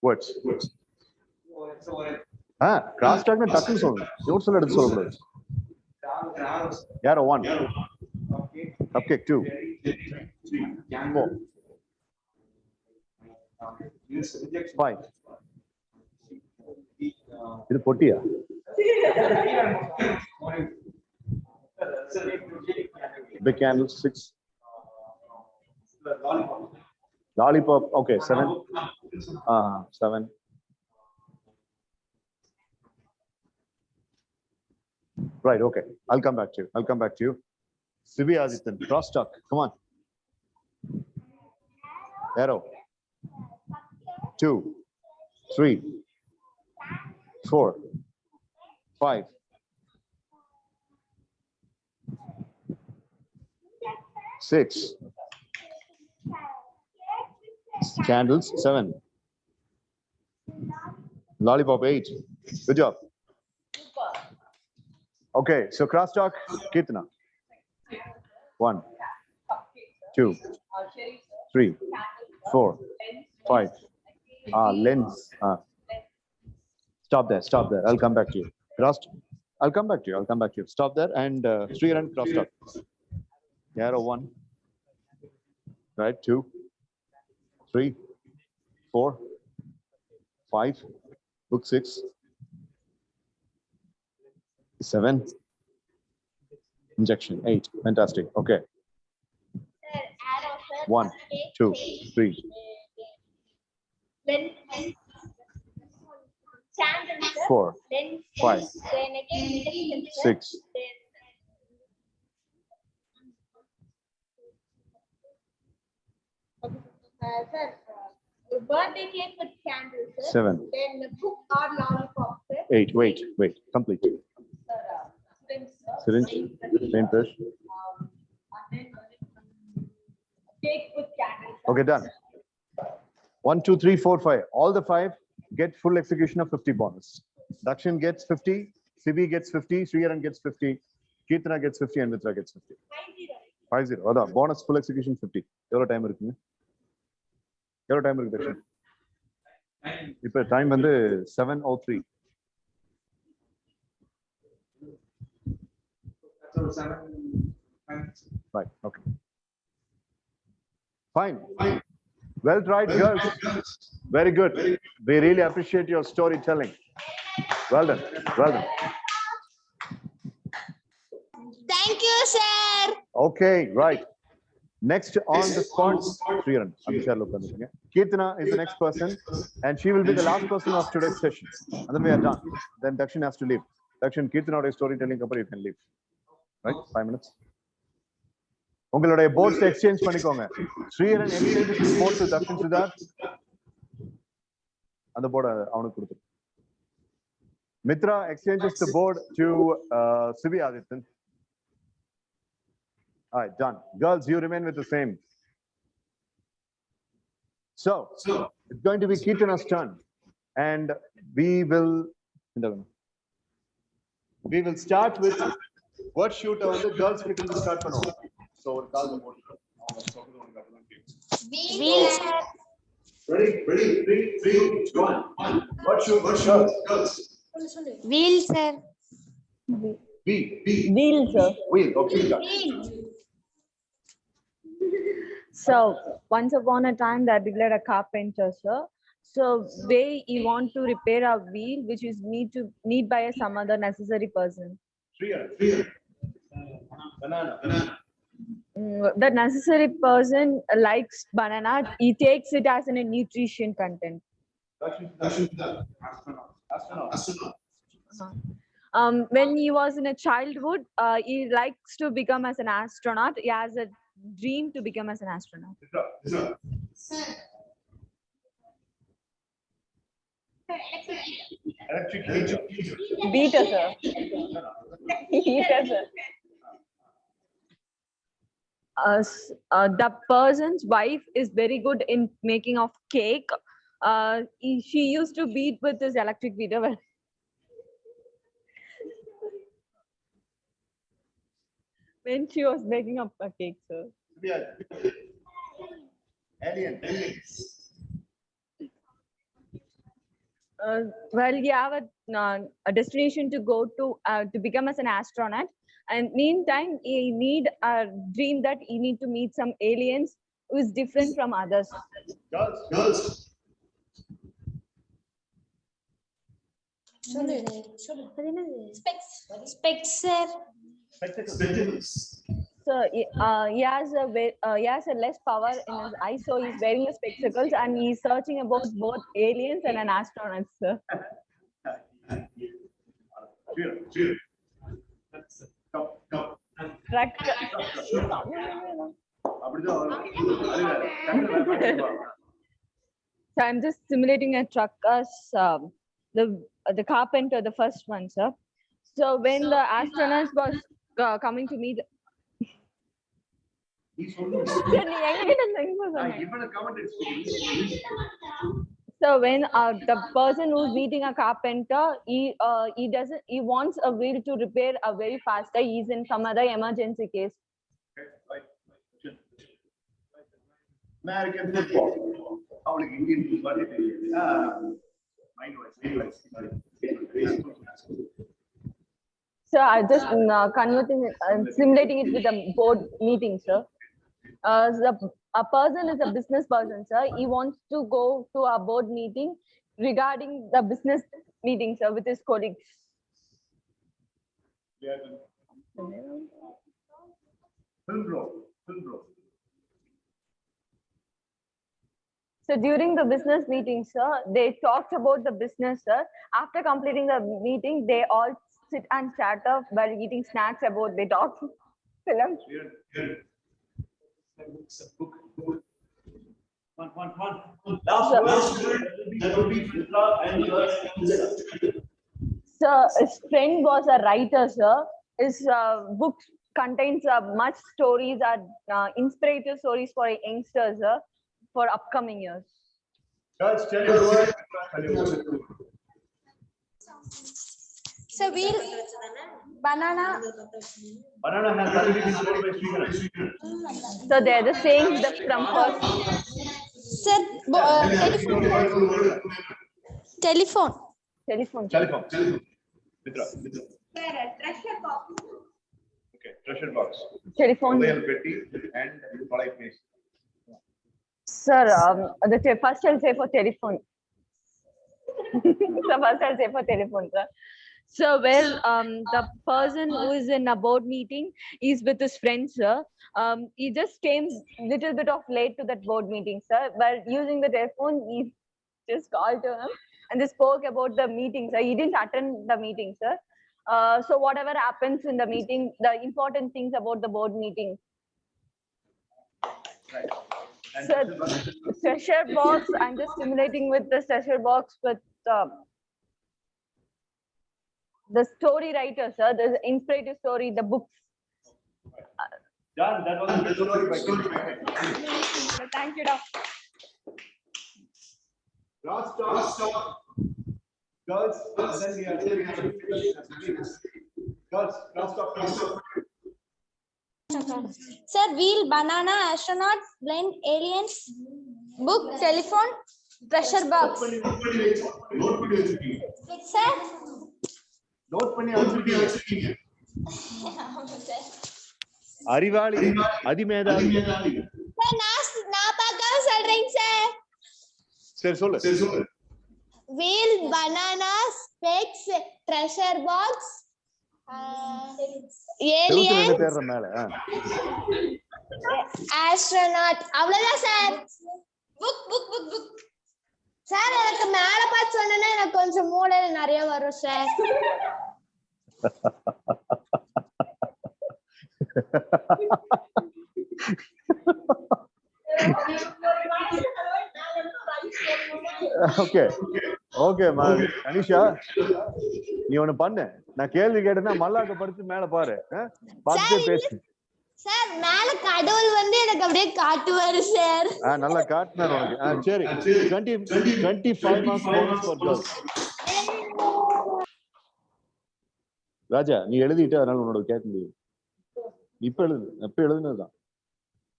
Words. கிராஸ் டாக்னா டக்குன்னு சொல்லணும். நோட்ஸ் எல்லாம் எடுத்து சொல்லக்கூடாது. யாரோ 1, cupcake 2, 4, 5. இது பொட்டியா? Big candle 6. Lollipop. Okay, 7. 7. Right. Okay. I'll come back to you. Sibi Adityan, cross talk. Come on. Arrow. 2, 3, 4, 5. 6. Candles 7. Lollipop 8. Good job. Okay, so crosstalk, kitna? 1, 2, 3, 4, 5. Lens. Stop there. I'll come back to you. I'll come back to you. Stop there and Sriran crosstalk. Arrow 1. Right, 2, 3, 4, 5. Book 6. 7. Injection 8. Fantastic. Okay. 1, 2, 3. Then 4, 5, 6. Sir, birthday cake with candles, sir. 7. Then cook or lollipop, sir. 8. Wait. Complete. Syringe. Paintbrush. Cake with candles. Okay, done. 1, 2, 3, 4, 5. All the 5 get full execution of 50 bonus. Dakshin gets 50. Sibi gets 50. Sriharan gets 50. Kirtana gets 50 and Mitra gets 50. 50. That's bonus full execution 50. Euro time irukku? Euro time irukku Dakshin? Ipo time vandu 7:03. Right. Okay. Fine. Well tried, girls. Very good. We really appreciate your storytelling. Well done. Thank you, sir. Okay, right. Next on the spot, Sriharan. Kirtana is the next person, and she will be the last person of today's session. And then we are done. Then Dakshin has to leave. Dakshin, Kirtana storytelling, you can leave. Right? 5 minutes. உங்களுடைய boards exchange பண்ணிக்கோங்க. Sriharan exchange board to Dakshan Siddharth. அந்த போர்டை அவனுக்கு கொடுத்து. Mitra exchanges the board to Sibi Adityan. All right, done. Girls, you remain with the same. So it's going to be Keetana's turn, and we will start with what shoot on the girls kitchen to start pannu. So Wheels. ready, 3, 2, 1. What shoot girls? Wheels, sir. Wheel, sir. Wheel. Okay. So once upon a time, there declared a carpenter, sir. So they he want to repair a wheel which is need by some other necessary person. Tree. Banana. The necessary person likes banana. He takes it as a nutrition content. When he was in a childhood, he likes to become as an astronaut. He has a dream to become as an astronaut. Electric. Beater, sir. Beater, sir. The person's wife is very good in making of cake. She used to beat with this electric beater. When she was making up a cake, sir. Alien. Well, you have a destination to go to become as an astronaut, and meantime, you need a dream that you need to meet some aliens who is different from others. Girls. Specs, sir. So he has a less power in his eyes, so he's wearing the spectacles and he's searching about both aliens and an astronaut, sir. Truck. So I'm just simulating a truck as the carpenter, the first one, sir. So when the astronauts was coming to meet. So when the person who's meeting a carpenter, he wants a wheel to repair a very faster. He's in some other emergency case. American football. So I just simulating it with a board meeting, sir. A person is a business person, sir. He wants to go to a board meeting regarding the business meeting, sir, with his colleagues. Film bro. So during the business meeting, sir, they talked about the business, sir. After completing the meeting, they all sit and chat up while eating snacks about they talk. Film. So his friend was a writer, sir. His book contains much stories, inspirative stories for youngsters, sir, for upcoming years. Guys, tell your word. So wheel, banana. Banana has already been told by speaker. So they're the same from first. Sir, telephone. Telephone. Mitra. Okay, treasure box. Telephone. Royal petty and polite face. Sir, first I'll say for telephone. So first I'll say for telephone, sir. So the person who is in a board meeting is with his friends, sir. He just came little bit of late to that board meeting, sir. But using the telephone, he just called to him and they spoke about the meeting, sir. He didn't attend the meeting, sir. So whatever happens in the meeting, the important things about the board meeting. Right. So treasure box, I'm just simulating with the treasure box with the story writer, sir, the inspirative story, the books. Done. That was the story by Thank you. Thank you, Doctor. Crosstalk. Girls, and then we are girls, crosstalk. Sir, wheel, banana, astronaut, blind, aliens, book, telephone, treasure box. Sir? Note பண்ணி வச்சிருக்கீங்க. அறிவாளி, அதிமேதாவி. Sir, நான் பார்க்காம சொல்றேங்க sir. சரி சொல்லு. Wheel, banana, specs, treasure box, alien, தேடுற மேல. astronaut. அவ்வளவுதான் சார். புக். சார் எனக்கு மேல பார்த்து சொன்னா எனக்கு கொஞ்சம் மூளையில நிறைய வரும் சார். ஓகே அனிஷா, நீ ஒண்ணு பண்ணு. நான் கேள்வி கேட்டேன்னா மல்லாக்க படுத்து மேல பாரு, பார்த்துட்டே பேசு. சார் மேல கடவுள் வந்து எனக்கு அப்படியே காட்டுவாரு சார். நல்லா காட்டுனார் உனக்கு. சரி, 25 marks bonus for girls. ராஜா, நீ எழுதிட்டு அதனால உன்னோட கேட்க முடியும். இப்ப எழுதுனதுதான்.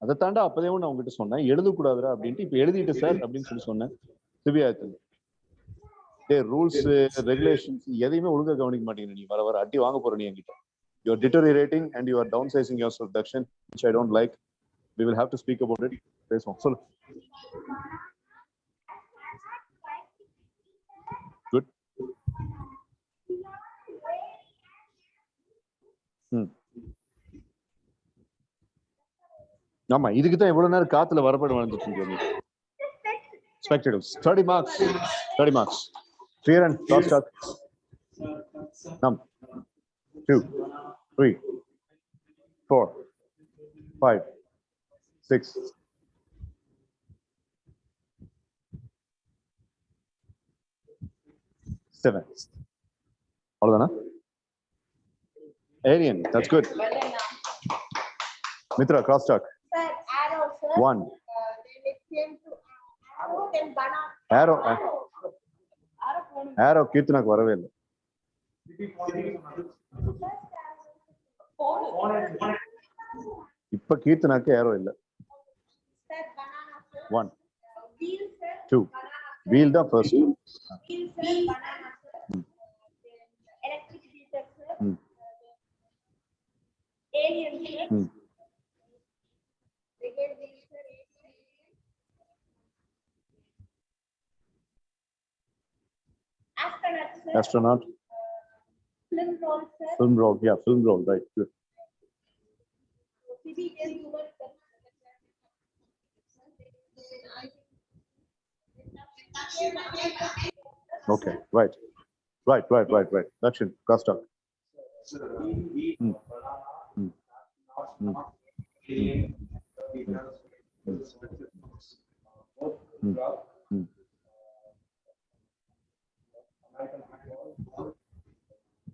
அதை தாண்டா அப்பதே நான் உங்ககிட்ட சொன்னேன், எழுதக்கூடாதுரா அப்படின்ட்டு. இப்ப எழுதிட்டு சார் அப்படின்னு சொன்னேன். சிபிஆயத்தில் ரூல்ஸ் ரெகுலேஷன்ஸ் எதையுமே ஒழுங்கா கவனிக்க மாட்டேங்கிற. நீ வர அடி வாங்க போற. நீ என்கிட்ட you are deteriorating and you are downsizing yourself, Dakshin, which I don't like. We will have to speak about it. Sollu. Good. ஆமா, இதுக்கு தான் இவ்வளவு நேரம் காத்துல வரப்பட வந்துட்டு இருக்கீங்க. Spectacles. 30 marks. Clear and cross-talk. 2, 3, 4, 5, 6, 7. அவ்வளவுதானா? Alien, that's good. Mitra, cross-talk. Sir, arrow, sir. 1. Then it came to arrow, then banana. Arrow கீர்த்தனாக்கு வரவே இல்லை. இப்ப கீர்த்தனாக்கு ஏரோ இல்ல. 1, 2. வீல் தான் first. Astronaut. Film roll, yeah, film roll, right, good. Okay, right. Dakshin, cross-talk.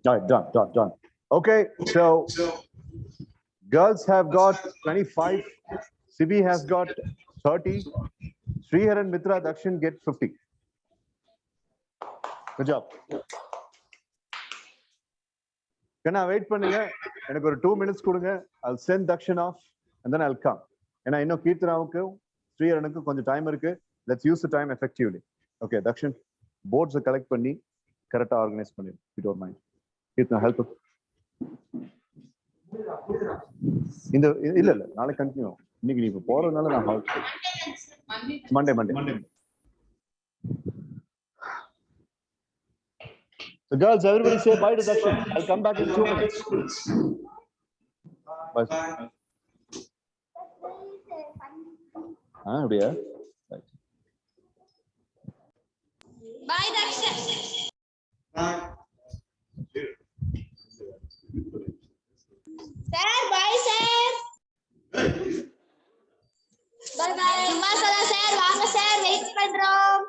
All right, done. Okay, so girls have got 25, Sibi has got 30, Srihar and Mitra, Dakshin get 50. Good job. Can I wait பண்ணுங்க? எனக்கு ஒரு 2 minutes கொடுங்க. I'll send Dakshin off and then I'll come. ஏன்னா இன்னும் கீர்த்தனாவுக்கு ஸ்ரீஹரனுக்கு கொஞ்சம் time இருக்கு. Let's use the time effectively. Okay, Dakshin, boards collect பண்ணி கரெக்டா ஆர்கனைஸ் பண்ணிடு. If you don't mind. Keerthana help. இந்த இல்ல நாளை கண்டினியூ. இன்னைக்கு நீ இப்ப போறதுனால நான் Monday. So girls, everybody say bye to Dakshin. I'll come back in 2 minutes. Bye. அப்படியா? Bye, Dakshin. Sir, bye, sir. Bye. சும்மா சொல்ல சார், வாங்க சார், வெயிட் பண்றோம்.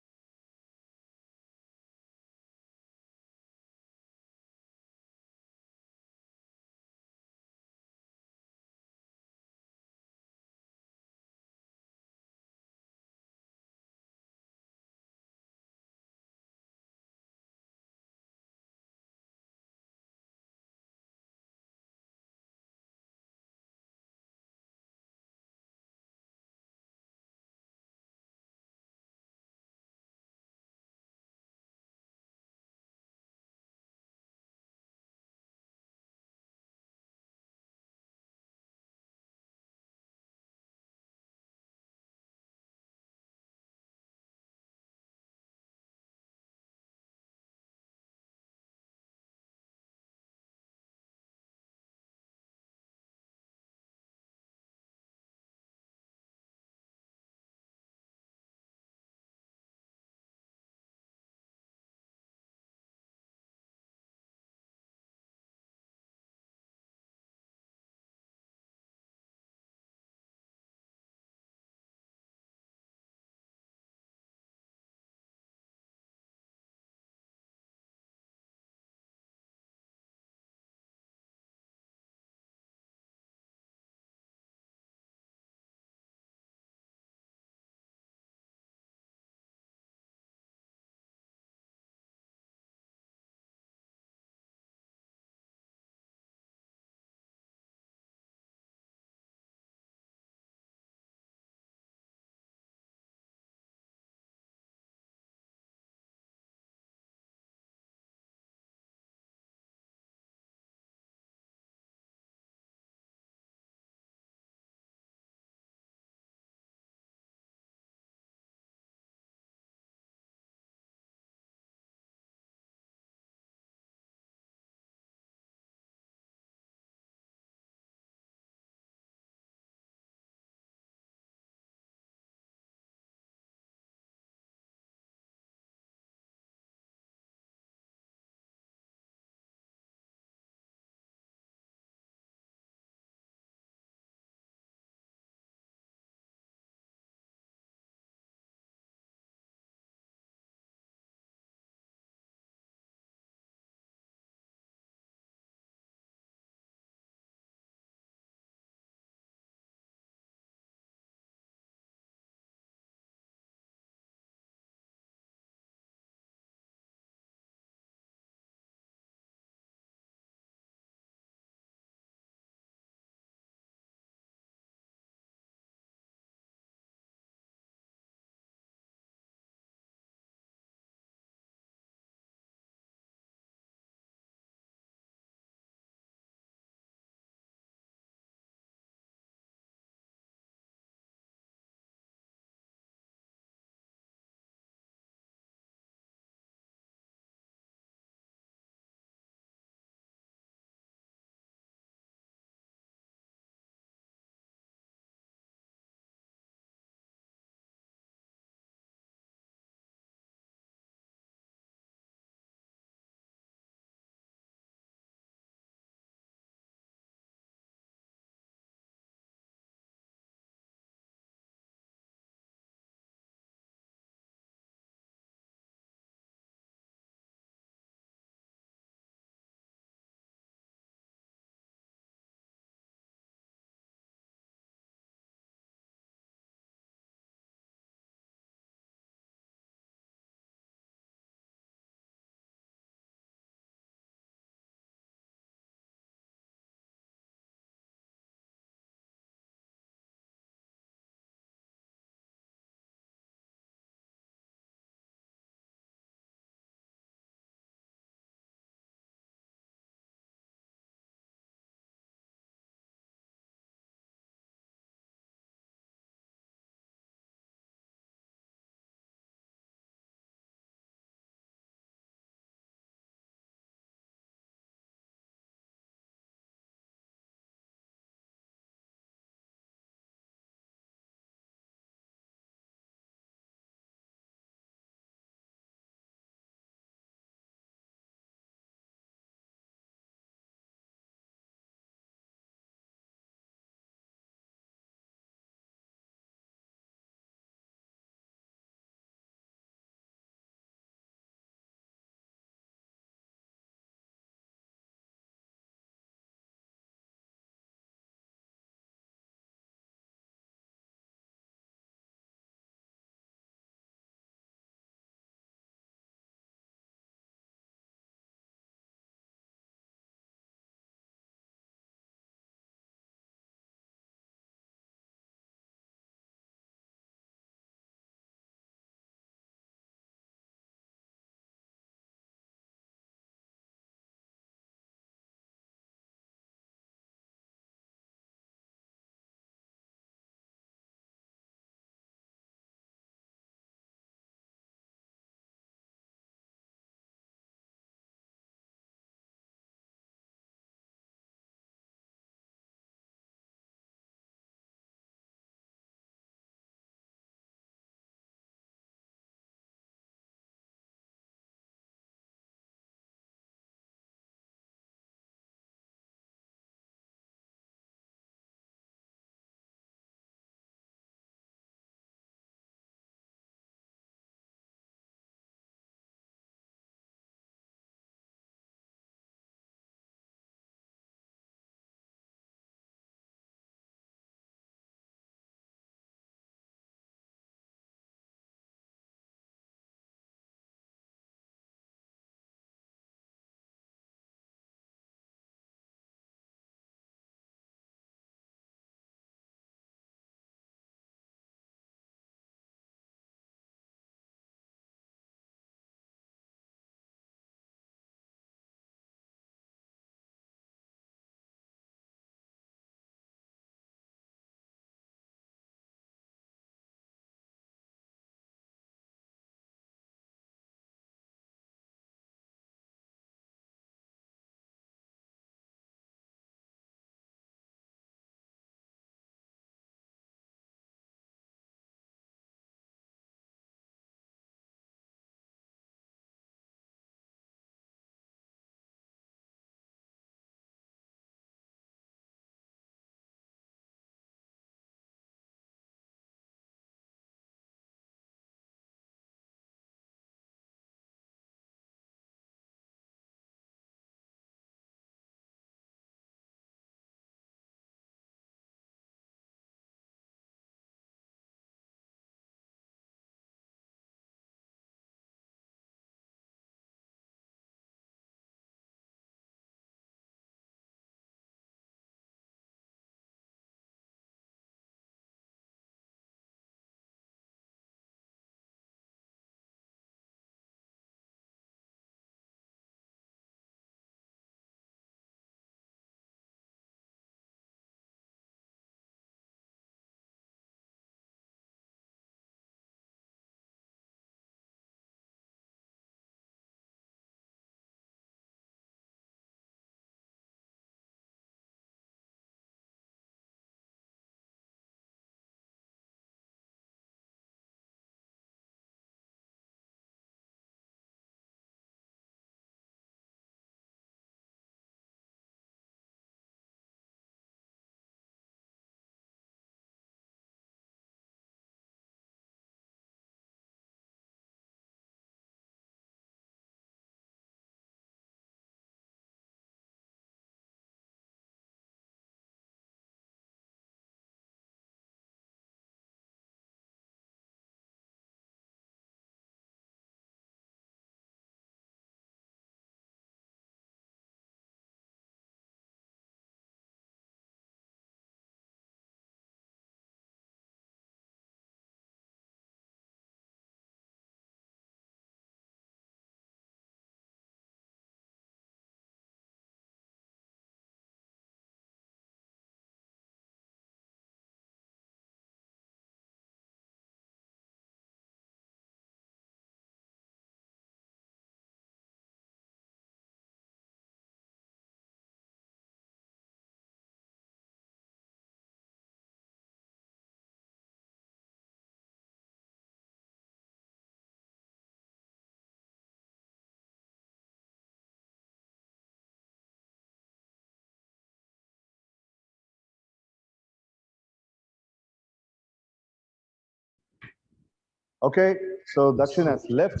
Okay, so Dakshin has left,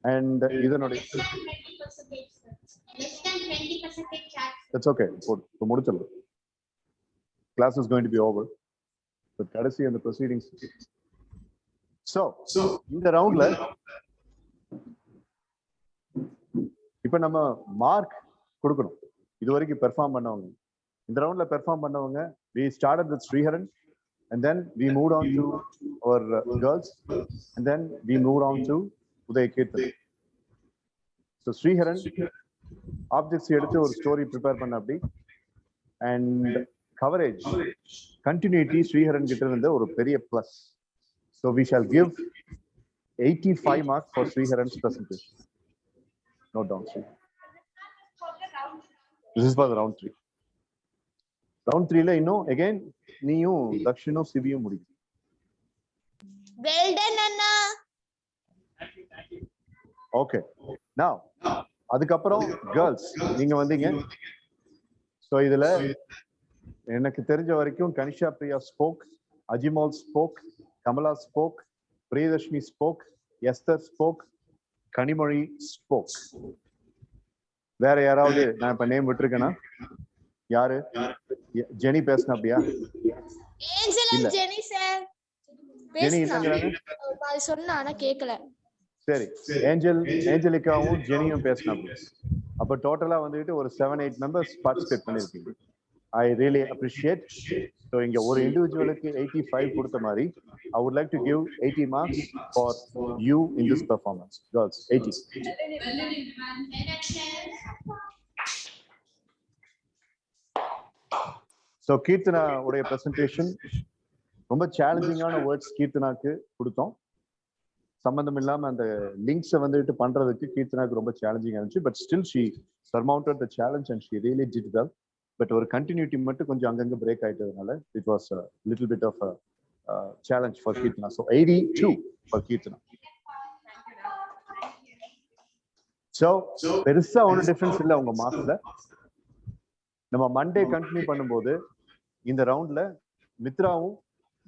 and either not. Less than 20%. Less than 20% chat. That's okay. Class is going to be over, but courtesy and the proceedings. So in the round, இப்போ நம்ம mark கொடுக்கணும். இதுவரைக்கும் perform பண்ணவங்க இந்த ரவுண்ட்ல perform பண்ணவங்க we started with Sriharan and then we moved on to our girls and then we moved on to Uday Kirtan. So Sriharan objects எடுத்து ஒரு ஸ்டோரி ப்ரிப்பேர் பண்ண அப்படி and coverage continuity Sriharan கிட்ட இருந்த ஒரு பெரிய plus. So we shall give 85 marks for Sriharan's presentation. Note down. This is for the round 3. Round 3 la inno again neeyum Dakshino Siviyum mudikku. Well done, Anna. Okay. Now adukaprom girls neenga vandinga. So idhula enakku therinja varaikum Kanisha Priya spoke, Ajimol spoke, Kamala spoke, Priyadashni spoke, Esther spoke, Kanimari spoke. வேற யாராவது நான் இப்ப name விட்டுருக்கேனா? யாரு? Jenny பேசினா அப்படியா? Angel and Jenny sir Jenny என்னங்கறாங்க? அது சொன்னா ஆனா கேக்கல. சரி, ஏஞ்சலிகாவும் ஜெனியும் பேசினா அப்படி. அப்ப டோட்டலா வந்துட்டு ஒரு 7-8 மெம்பர்ஸ் பார்ட்டிசிபேட் பண்ணிருக்கீங்க. I really appreciate. So இங்க ஒரு இண்டிவிஜுவலுக்கு 85 கொடுத்த மாதிரி I would like to give 80 marks for you in this performance. Girls, 80. So Kirtana உடைய presentation ரொம்ப சேலஞ்சிங்கான வேர்ட்ஸ் கீர்த்தனாக்கு கொடுத்தோம். சம்பந்தம் இல்லாம அந்த லிங்க்ஸை வந்துட்டு பண்றதுக்கு கீர்த்தனாக்கு ரொம்ப சேலஞ்சிங்கா இருந்துச்சு. But still she surmounted the challenge and she really did well. But ஒரு கண்டினியூட்டி மட்டும் கொஞ்சம் அங்கங்க பிரேக் ஆயிட்டதுனால it was little bit of challenge for Keerthana. So 82 for Keerthana. So பெருசா ஒன்றும் டிஃபரன்ஸ் இல்லை உங்க மார்க்ஸ்ல. நம்ம மண்டே கண்டினியூ பண்ணும்போது இந்த ரவுண்ட்ல மித்ராவும்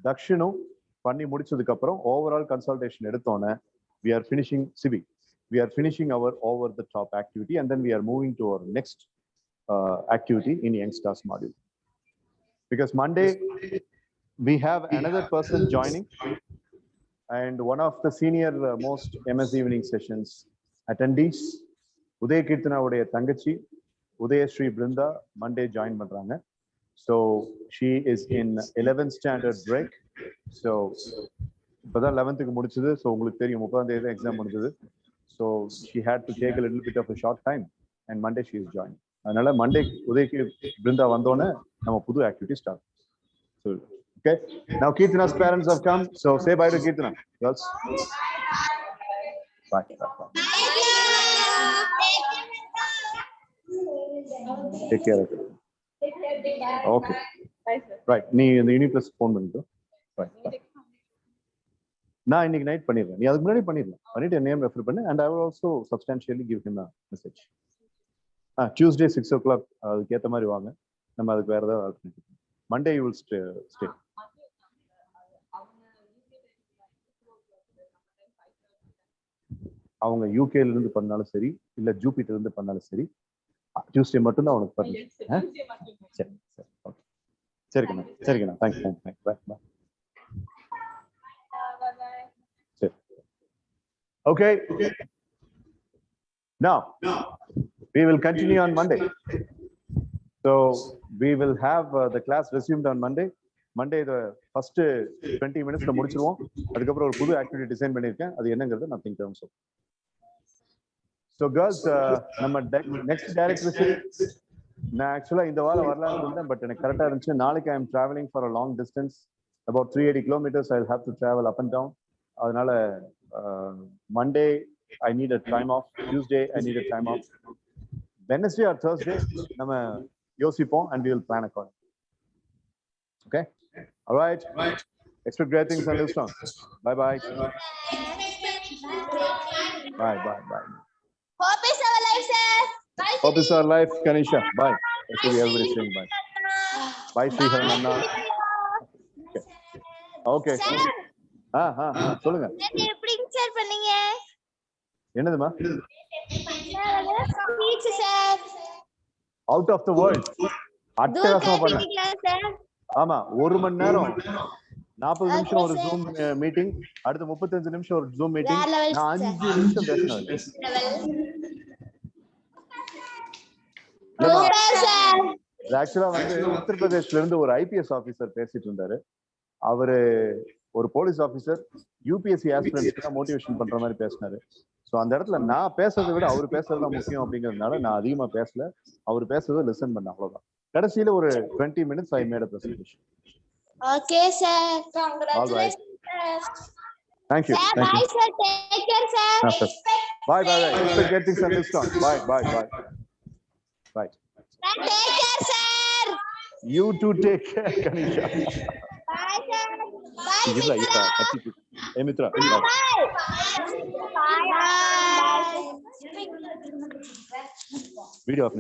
தக்ஷனும் பண்ணி முடிச்சதுக்கு அப்புறம் ஓவரால் கன்சல்டேஷன் எடுத்தோன்னே we are finishing Sivi. We are finishing our over the top activity and then we are moving to our next activity in youngsters module, because Monday we have another person joining and one of the senior most MS evening sessions attendees Uday Kirtana uடைய தங்கச்சி Udayashree Brinda Monday join பண்றாங்க. So she is in 11th standard break. So இப்பதான் 11th க்கு முடிச்சது. So உங்களுக்கு தெரியும் 30ஆம் தேதி exam முடிஞ்சது. So she had to take a little bit of a short time and Monday she is joining. அதனால Monday உதய்க்கு Brinda வந்தோன்னே நம்ம புது activity start. So okay, now Kirtana's parents have come, so say bye to Kirtana, girls. Bye. Take care of it. Okay. Right, நீ இந்த யூனிப்ளஸ் phone பண்ணிட்டு right. நான் இன்னைக்கு night பண்ணிடுறேன். நீ அதுக்கு முன்னாடி பண்ணிட்டு என் நேம் ரெஃபர் பண்ணு and I will also substantially give him a message. Tuesday 6 o'clock அதுக்கு ஏற்ற மாதிரி வாங்க. நம்ம அதுக்கு வேற ஏதாவது மண்டே யூ வில் ஸ்டே. அவங்க யூகேல இருந்து பண்ணாலும் சரி இல்ல ஜூபிட்டர் இருந்து பண்ணாலும் சரி டியூஸ்டே மட்டும் தான் உனக்கு பர்மிஷன். சரி சரி ஓகே சரிங்கண்ணா தேங்க்ஸ் பை. சரி okay. Now we will continue on Monday. So we will have the class resumed on Monday. The first 20 minutes முடிச்சிருவோம். அதுக்கப்புறம் ஒரு புது ஆக்டிவிட்டி டிசைன் பண்ணியிருக்கேன். அது என்னங்கிறது நான் திங்க் டவுன் சொல்றேன். So girls, நம்ம next direct visit நான் ஆக்சுவலா இந்த வாரம் வரலாம்னு இருந்தேன். பட் எனக்கு கரெக்டா இருந்துச்சு. நாளைக்கு I am traveling for a long distance about 380 kilometers. I'll have to travel up and down. அதனால Monday I need a time off. Tuesday I need a time off. Wednesday or Thursday நம்ம யோசிப்போம் and we will plan accordingly. Okay? All right. Expect great things and live strong. Bye. Bye. Hope is our life, sir. Bye. Hope is our life, Kanisha. Bye. Actually, everybody saying bye. Bye, Sriharan. Okay. சொல்லுங்க. எப்படிங்க sir பண்ணீங்க? என்னதுமா? Speech sir. Out of the world. அட்டகாசமா பண்ணேன். ஆமா, 1 மணி நேரம் 40 நிமிஷம் ஒரு ஜூம் மீட்டிங், அடுத்து 35 நிமிஷம் ஒரு ஜூம் மீட்டிங். நான் 5 நிமிஷம் பேசினேன். ஆக்சுவலா வந்து உத்தரப்பிரதேஷ்ல இருந்து ஒரு IPS ஆபீசர் பேசிட்டு இருந்தாரு. அவரு ஒரு போலீஸ் ஆபீசர் UPSC ஆஸ்பிரண்ட்ஸ்க்கு மோட்டிவேஷன் பண்ற மாதிரி பேசினாரு. ஸோ அந்த இடத்துல நான் பேசுறதை விட அவர் பேசுறது தான் முக்கியம் அப்படிங்கிறதுனால நான் அதிகமா பேசல. அவர் பேசுறதை லிசன் பண்ண, அவ்வளவுதான். கடைசியில ஒரு 20 minutes I made a presentation. Okay, sir. Congratulations, sir. Thank you. Sir, Thank bye, you. sir. Take care, sir. Bye. Expect getting some discount. Bye. Sir, Take care, sir. You too take care, Kanisha. Bye, sir. Bye, Itra. Hey, Mitra. Bye. Bye. Video off.